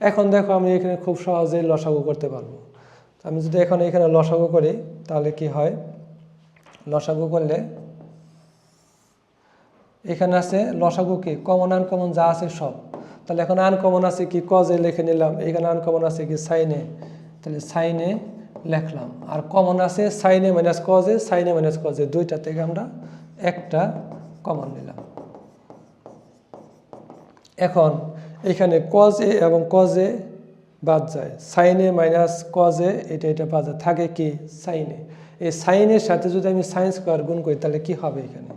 এখন দেখো আমি এখানে খুব সহজেই লসাগু করতে পারবো। আমি যদি এখন এখানে লসাগু করি, তাহলে কি হয়, লসাগু করলে এখানে আছে লসাগু কি কমন আনকমন যা আছে সব, তাহলে এখন আনকমন আছে কি cos a লিখে নিলাম, এখানে আনকমন আছে কি sin a, তাহলে sin a লিখলাম, আর কমন আছে sin a minus cos a, sin a minus cos a, দুইটা থেকে আমরা একটা কমন নিলাম। এখন এখানে cos a এবং cos a বাদ যায়, sin a minus cos a এটা বাদ যায়, থাকে কি sin a। এই sin এর সাথে যদি আমি sin স্কয়ার গুণ করি, তাহলে কি হবে এখানে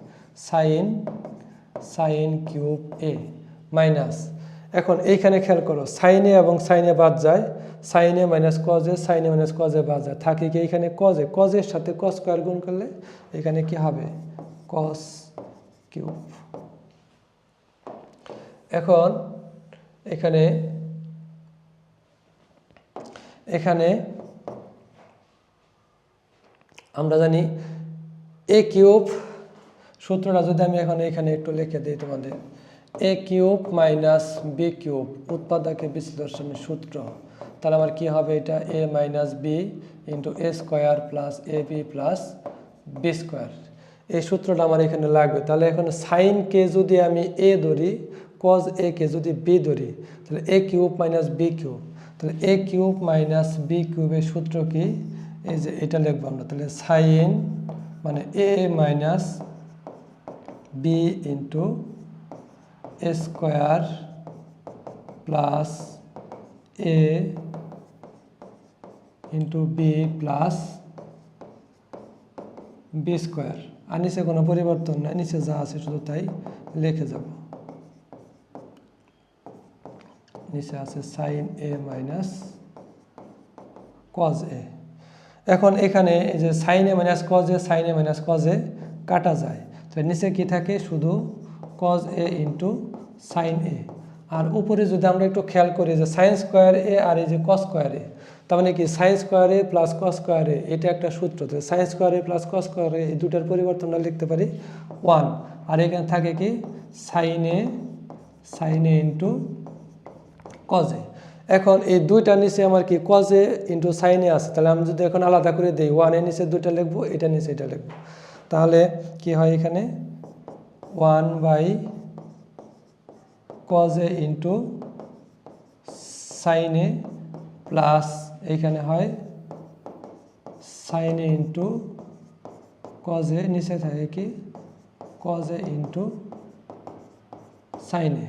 sin কিউব a মাইনাস, এখন এইখানে খেয়াল করো sin a এবং sin a বাদ যায়, sin a minus cos a, sin a minus cos a বাদ যায়, থাকে কি এখানে cos a, cos এর সাথে cos স্কয়ার গুণ করলে এখানে কি হবে cos কিউব। এখন এখানে আমরা জানি a কিউব সূত্রটা যদি আমি এখন এখানে একটু লিখে দিই তোমাদের, a cube minus b cube উৎপাদকে বিশ্লেষণের সূত্র, তাহলে আমার কি হবে, এটা a minus B into a square plus a b plus B square. এই সূত্রটা আমার এখানে লাগবে। তাহলে এখন সাইন কে যদি আমি a ধরি, cos a কে যদি b ধরি, তাহলে a cube minus b cube, তাহলে a কিউব মাইনাস বি কিউবের সূত্র কি, এই যে এটা লিখবো আমরা, তাহলে সাইন মানে a minus B into A square plus A into B plus B square. আর নিচে কোনো পরিবর্তন নাই, নিচে যা আছে শুধু তাই লিখে যাব। নিচে আছে sine A minus cos a. এখন এখানে এই যে sine A minus cos A, sine A minus cos a কাটা যায়, তাহলে নিচে কি থাকে শুধু cos a into sine a. আর উপরে যদি আমরা একটু খেয়াল করি যে সাইন স্কোয়ার এ আর এই যে কস স্কোয়ার এ, তার মানে কি sign square A plus cos square এ, এটা একটা সূত্র। তো sign square A plus cos square এ এই দুটার পরিবর্তনটা লিখতে পারি 1, আর এখানে থাকে কি sine a into cos a. এখন এই দুইটার নিচে আমার কি cos a into sine a আছে, তাহলে আমি যদি এখন আলাদা করে দিই 1 এর নিচে দুইটা লিখবো, এটা নিচে এটা লিখবো, তাহলে কি হয় এখানে 1 by cos a into sine a plus এইখানে হয় sine a into cos a, নিচে থাকে কি cos a into sine a.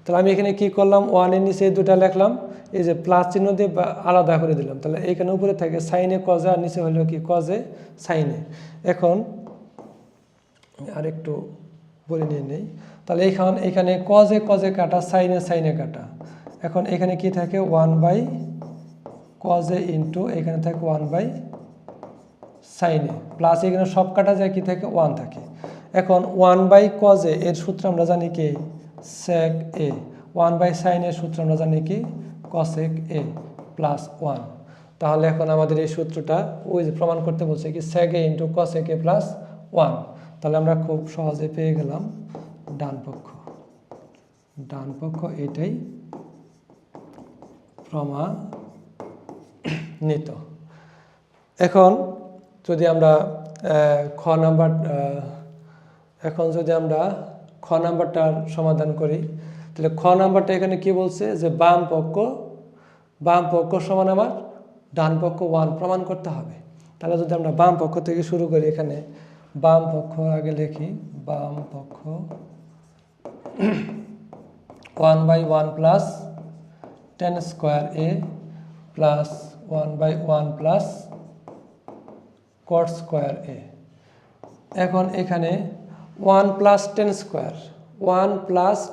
তাহলে আমি এখানে কি করলাম 1 এর নিচে দুটা লিখলাম, এই যে প্লাস চিহ্ন দিয়ে আলাদা করে দিলাম, তাহলে এইখানে উপরে থাকে সাইন এ কজ এ আর নিচে হলো কি কজ এ সাইন এ। এখন আরেকটু বলে নিয়ে নেই, তাহলে এখানে কজ এ কাটা, সাইন এ কাটা। এখন এখানে কি থাকে 1 বাই কজ এ ইন্টু এখানে থাকে 1 বাই সাইন এ প্লাস এখানে সব কাটা যায় কি থাকে 1 থাকে। এখন 1/cos এ এর সূত্র আমরা জানি কি sec a, 1/sin এর সূত্র আমরা জানি কি cosec a প্লাস 1। তাহলে এখন আমাদের এই সূত্রটা ওই যে প্রমাণ করতে বলছে কি sec a into cosec a plus 1। তাহলে আমরা খুব সহজে পেয়ে গেলাম ডান পক্ষ এটাই প্রমাণিত। এখন যদি আমরা খ নাম্বারটার সমাধান করি, তাহলে খ নাম্বারটা এখানে কি বলছে যে বাম পক্ষ সমান আমার ডান পক্ষ 1 প্রমাণ করতে হবে। তাহলে যদি আমরা বাম পক্ষ থেকে শুরু করি, এখানে বাম পক্ষ আগে লিখি, বাম পক্ষ 1/1 plus tan square a plus 1/1 plus cot square a। এখন এখানে 1 প্লাস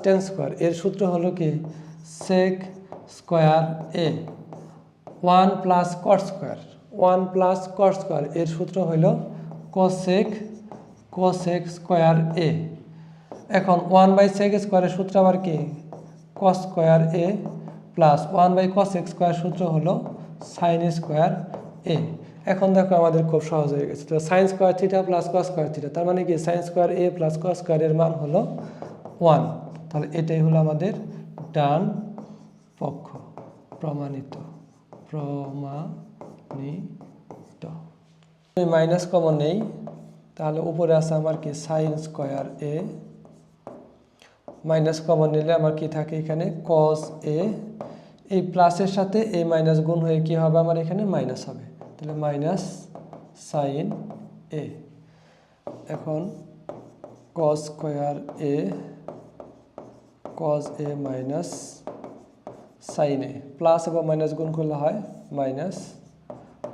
tan স্কোয়ার এর সূত্র হলো কি sec square a, 1 plus cot square এর সূত্র হলো cosec স্কোয়ার a। এখন 1/sec স্কোয়ারের সূত্র আবার কি cos square a plus 1/cosec square সূত্র হলো sin স্কোয়ার a। এখন দেখো আমাদের খুব সহজ হয়ে গেছে। তো sin square theta plus cos square theta, তার মানে কি sin square a plus cos square এর মান হলো 1। তাহলে এটাই হলো আমাদের ডান পক্ষ প্রমাণিত। মাইনাস কমন নেই, তাহলে উপরে আছে আমার কি sin square a, minus common নিলে আমার কি থাকে এখানে cos a, এই প্লাসের সাথে এই মাইনাস গুণ হয়ে কি হবে আমার এখানে মাইনাস হবে, তাহলে মাইনাস sin a। এখন cos square a minus sin a, plus এবং মাইনাস গুণ করলে হয় মাইনাস,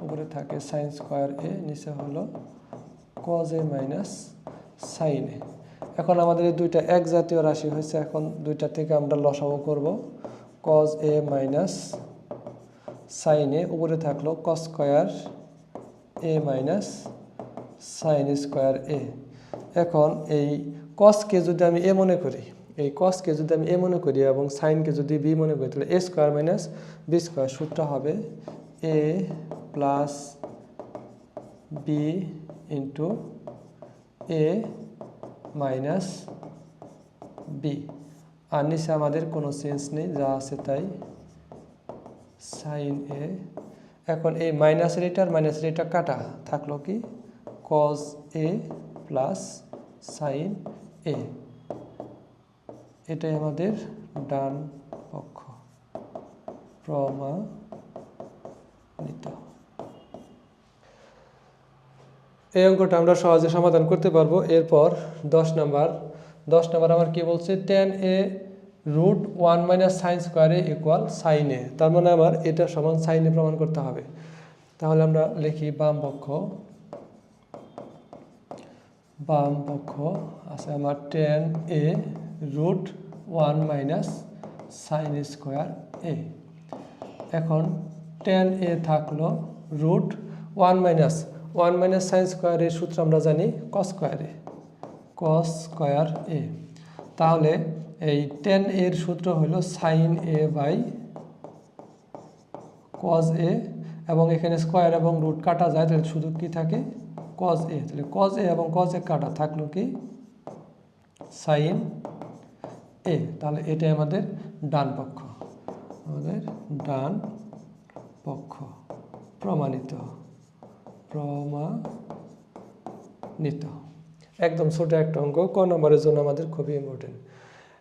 উপরে থাকে sin স্কোয়ার a, নিচে হলো cos a minus sin a। এখন আমাদের এই দুইটা এক জাতীয় রাশি হয়েছে, এখন দুইটা থেকে আমরা লসাগু করব। cos a minus sin a, উপরে থাকলো cos square a minus sin square a। এখন এই cosকে যদি আমি a মনে করি, এবং সাইনকে যদি b মনে করি, তাহলে a square minus b square সূত্র হবে a plus b into a minus b, আর নিচে আমাদের কোনো চেঞ্জ নেই, যা আছে তাই sin a। এখন এই মাইনাসের এটা কাটা থাকলো কি cos a plus sin a, এটাই আমাদের ডান পক্ষ প্রমাণিত। এই অঙ্কটা আমরা সহজে সমাধান করতে পারবো। এরপর 10 নাম্বার আমার কি বলছে tan a root 1 minus sine square a equal sine a, তার মানে আমার এটা সমান সাইন a প্রমাণ করতে হবে। তাহলে আমরা লিখি বাম পক্ষ আছে আমার tan a root 1 minus sine square a। এখন tan a থাকলো রুট 1 মাইনাস সাইন স্কোয়ারের সূত্র আমরা জানি cos স্কোয়ার a। তাহলে এই tan এর সূত্র হলো sin a by cos a, এবং এখানে স্কোয়ার এবং রুট কাটা যায়, তাহলে শুধু কি থাকে cos a, তাহলে cos a এবং cos a কাটা থাকলো কি sin a। তাহলে এটাই আমাদের ডান পক্ষ প্রমাণিত। একদম ছোট একটা অঙ্ক, ক নম্বরের জন্য আমাদের খুবই ইম্পর্টেন্ট।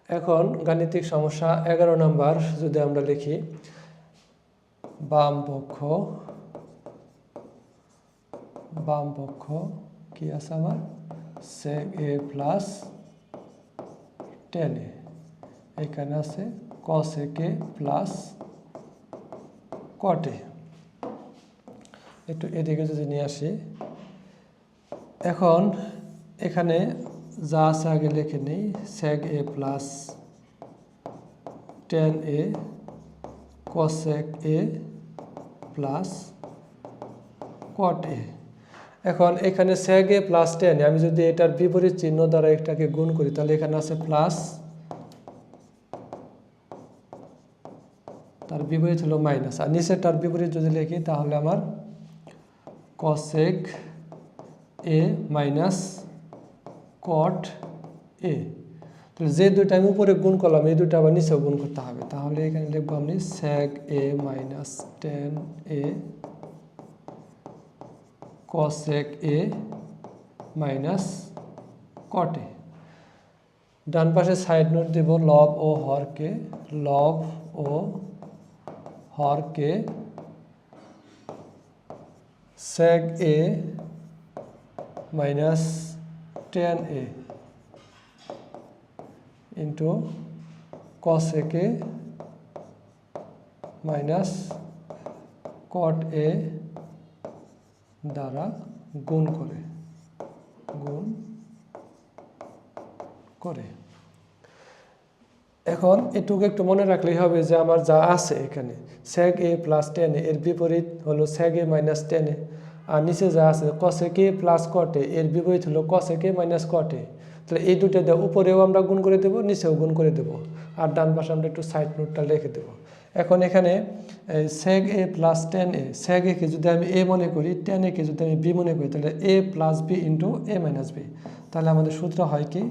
এখন গাণিতিক সমস্যা 11 নম্বর যদি আমরা লিখি, বাম পক্ষ কি আছে আমার sec a plus tan a, এখানে আছে cosec a plus cot a। একটু এদিকে যদি নিয়ে আসি, এখন এখানে যা আছে আগে লিখে নেই, sec a plus tan a cosec a plus cot a। এখন এখানে sec a প্লাস tan আমি যদি এটার বিপরীত চিহ্ন দ্বারা এটাকে গুণ করি তাহলে এখানে আছে প্লাস, তার বিপরীত হলো মাইনাস, আর নিচে তার বিপরীত যদি লিখি তাহলে আমার cosec a minus cot a। তাহলে যে দুইটা আমি উপরে গুণ করলাম এই দুইটা আবার নিচেও গুণ করতে হবে, তাহলে এখানে লিখবো আমি sec a minus tan a cosec a minus cot a। ডান পাশে সাইড নোট দেব লব ও হরকে, লব ও হরকে sec a minus tan a into cosec a minus cot a দ্বারা গুণ করে এখন এটুকু একটু মনে রাখলেই হবে যে আমার যা আছে এখানে sec a plus tan a এর বিপরীত হলো sec a minus tan a, আর নিচে যা আছে cosec a plus cot a এর বিপরীত হলো cosec a minus cot a। তাহলে এই দুটো দিয়ে উপরেও আমরা গুণ করে দেব, নিচেও গুণ করে দেব, আর ডান পাশে আমরা একটু সাইড নোটটা লিখে দেব। এখন এখানে sec a plus tan a, sec a কে যদি আমি a মনে করি, tan a কে যদি আমি b মনে করি, তাহলে a plus b into a minus b। তাহলে আমাদের সূত্র হয় কি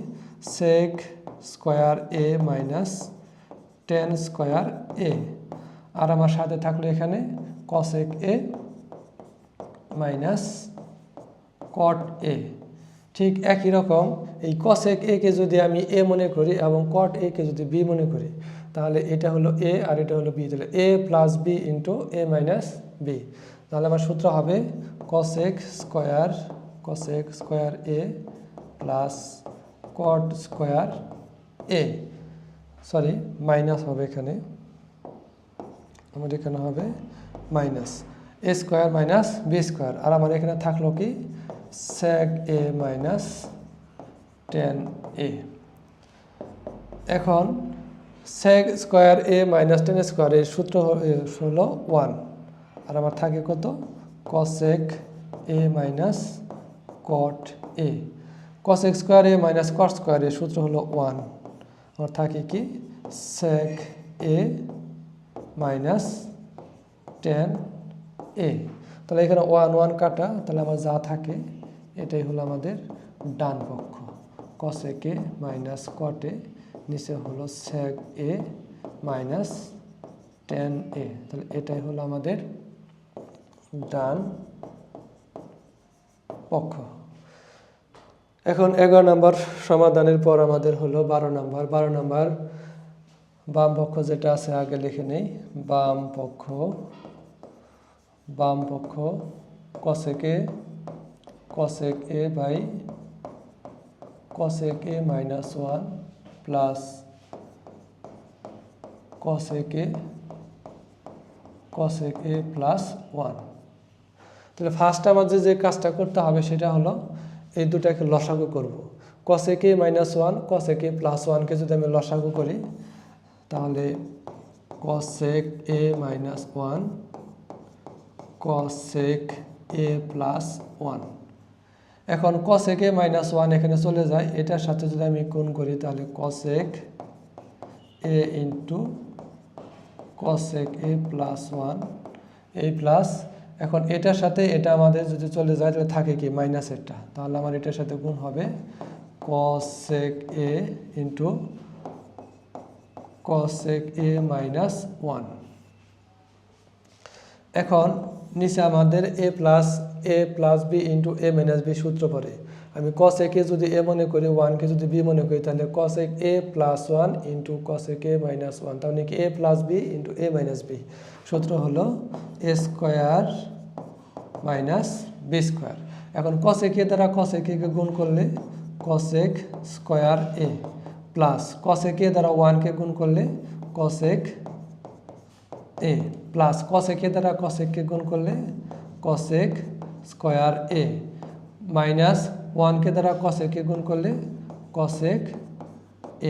sec square a minus tan square a, আর আমার সাথে থাকলো এখানে cosec a minus cot a। ঠিক একই রকম এই cosec a কে যদি আমি a মনে করি এবং cot a কে যদি b মনে করি, তাহলে এটা হলো a আর এটা হলো b, তাহলে a plus b into a minus b। তাহলে আমার সূত্র হবে cosec square a plus cot square a, sorry minus হবে এখানে, আমার এখানে হবে minus a square minus b square, আর আমার এখানে থাকলো কি sec a minus tan a। এখন sec square a minus tan square এর সূত্র হলো 1, আর আমার থাকে কত cosec a minus cot a। cosec square a minus cot square এর সূত্র হলো 1, আর থাকে কি sec a minus tan a। তাহলে এখানে 1 1 কাটা, তাহলে আমার যা থাকে এটাই হলো আমাদের ডান পক্ষ, cosec a minus cot a, নিচে হলো sec a minus tan a। তাহলে এটাই হলো আমাদের ডান পক্ষ। এখন 11 নম্বর সমাধানের পর আমাদের হলো 12 নম্বর। 12 নম্বর বাম পক্ষ যেটা আছে আগে লিখে নেই, বাম পক্ষ cosec a by cosec a minus 1 plus cosec a plus 1। তাহলে ফার্স্ট আমাদের যে কাজটা করতে হবে সেটা হলো এই দুটাকে লসাগু করব। cosec a minus 1 cosec a plus 1 কে যদি আমি লসাগু করি তাহলে cosec a minus 1 cosec a plus 1। এখন cosec a মাইনাস 1 এখানে চলে যায়, এটার সাথে যদি আমি গুণ করি তাহলে cosec a into cosec a plus 1 এই প্লাস, এখন এটার সাথে এটা আমাদের যদি চলে যায় তাহলে থাকে কি মাইনাস এটা, তাহলে আমার এটার সাথে গুণ হবে cosec a into cosec a minus 1। এখন নিচে আমাদের a plus b into a minus b সূত্র পড়ে। আমি cosec a যদি a মনে করি, 1 কে যদি b মনে করি, তাহলে cosec a plus 1 into cosec a minus 1, তাহলে কি a plus b into a minus b। সূত্র হলো a square minus b square. এখন cosec a দ্বারা cosec a কে গুণ করলে cosec square a plus cosec a দ্বারা 1 কে গুণ করলে cosec a plus cosec a দ্বারা cosec কে গুণ করলে cosec স্কোয়ার a মাইনাস 1 কে দ্বারা cosec কে গুণ করলে cosec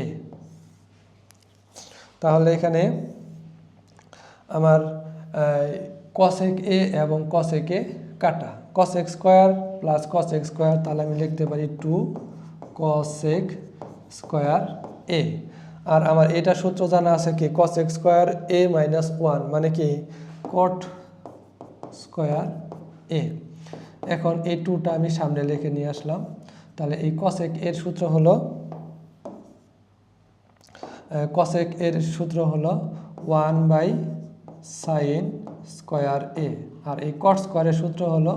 a। তাহলে এখানে আমার cosec a এবং cosec a কাটা, cos x square plus cos x square, তাহলে আমি লিখতে পারি 2 cos x স্কয়ার a। আর আমার এটা সূত্র জানা আছে কি cos x square a minus 1 মানে কি cot স্কয়ার a। এখন এই 2টা আমি সামনে লিখে নিয়ে আসলাম, তাহলে এই cos x এর সূত্র হলো cos x এর সূত্র হলো 1 বাই sin স্কয়ার a, আর এই cot স্কয়ারের সূত্র হলো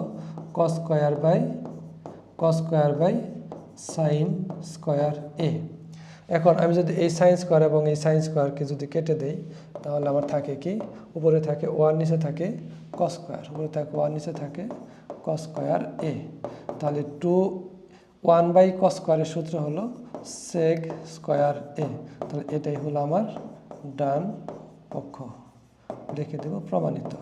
cos square by sin square a। এখন আমি যদি এই sin স্কয়ার এবং এই sin স্কয়ারকে যদি কেটে দেই, তাহলে আমার থাকে কি উপরে থাকে 1, নিচে থাকে cos স্কয়ার, উপরে থাকে 1, নিচে থাকে cos স্কয়ার a। তাহলে 1 বাই cos স্কয়ারের সূত্র হলো sec স্কয়ার a। তাহলে এটাই হলো আমার ডান পক্ষ। লিখে দেব প্রমাণিত।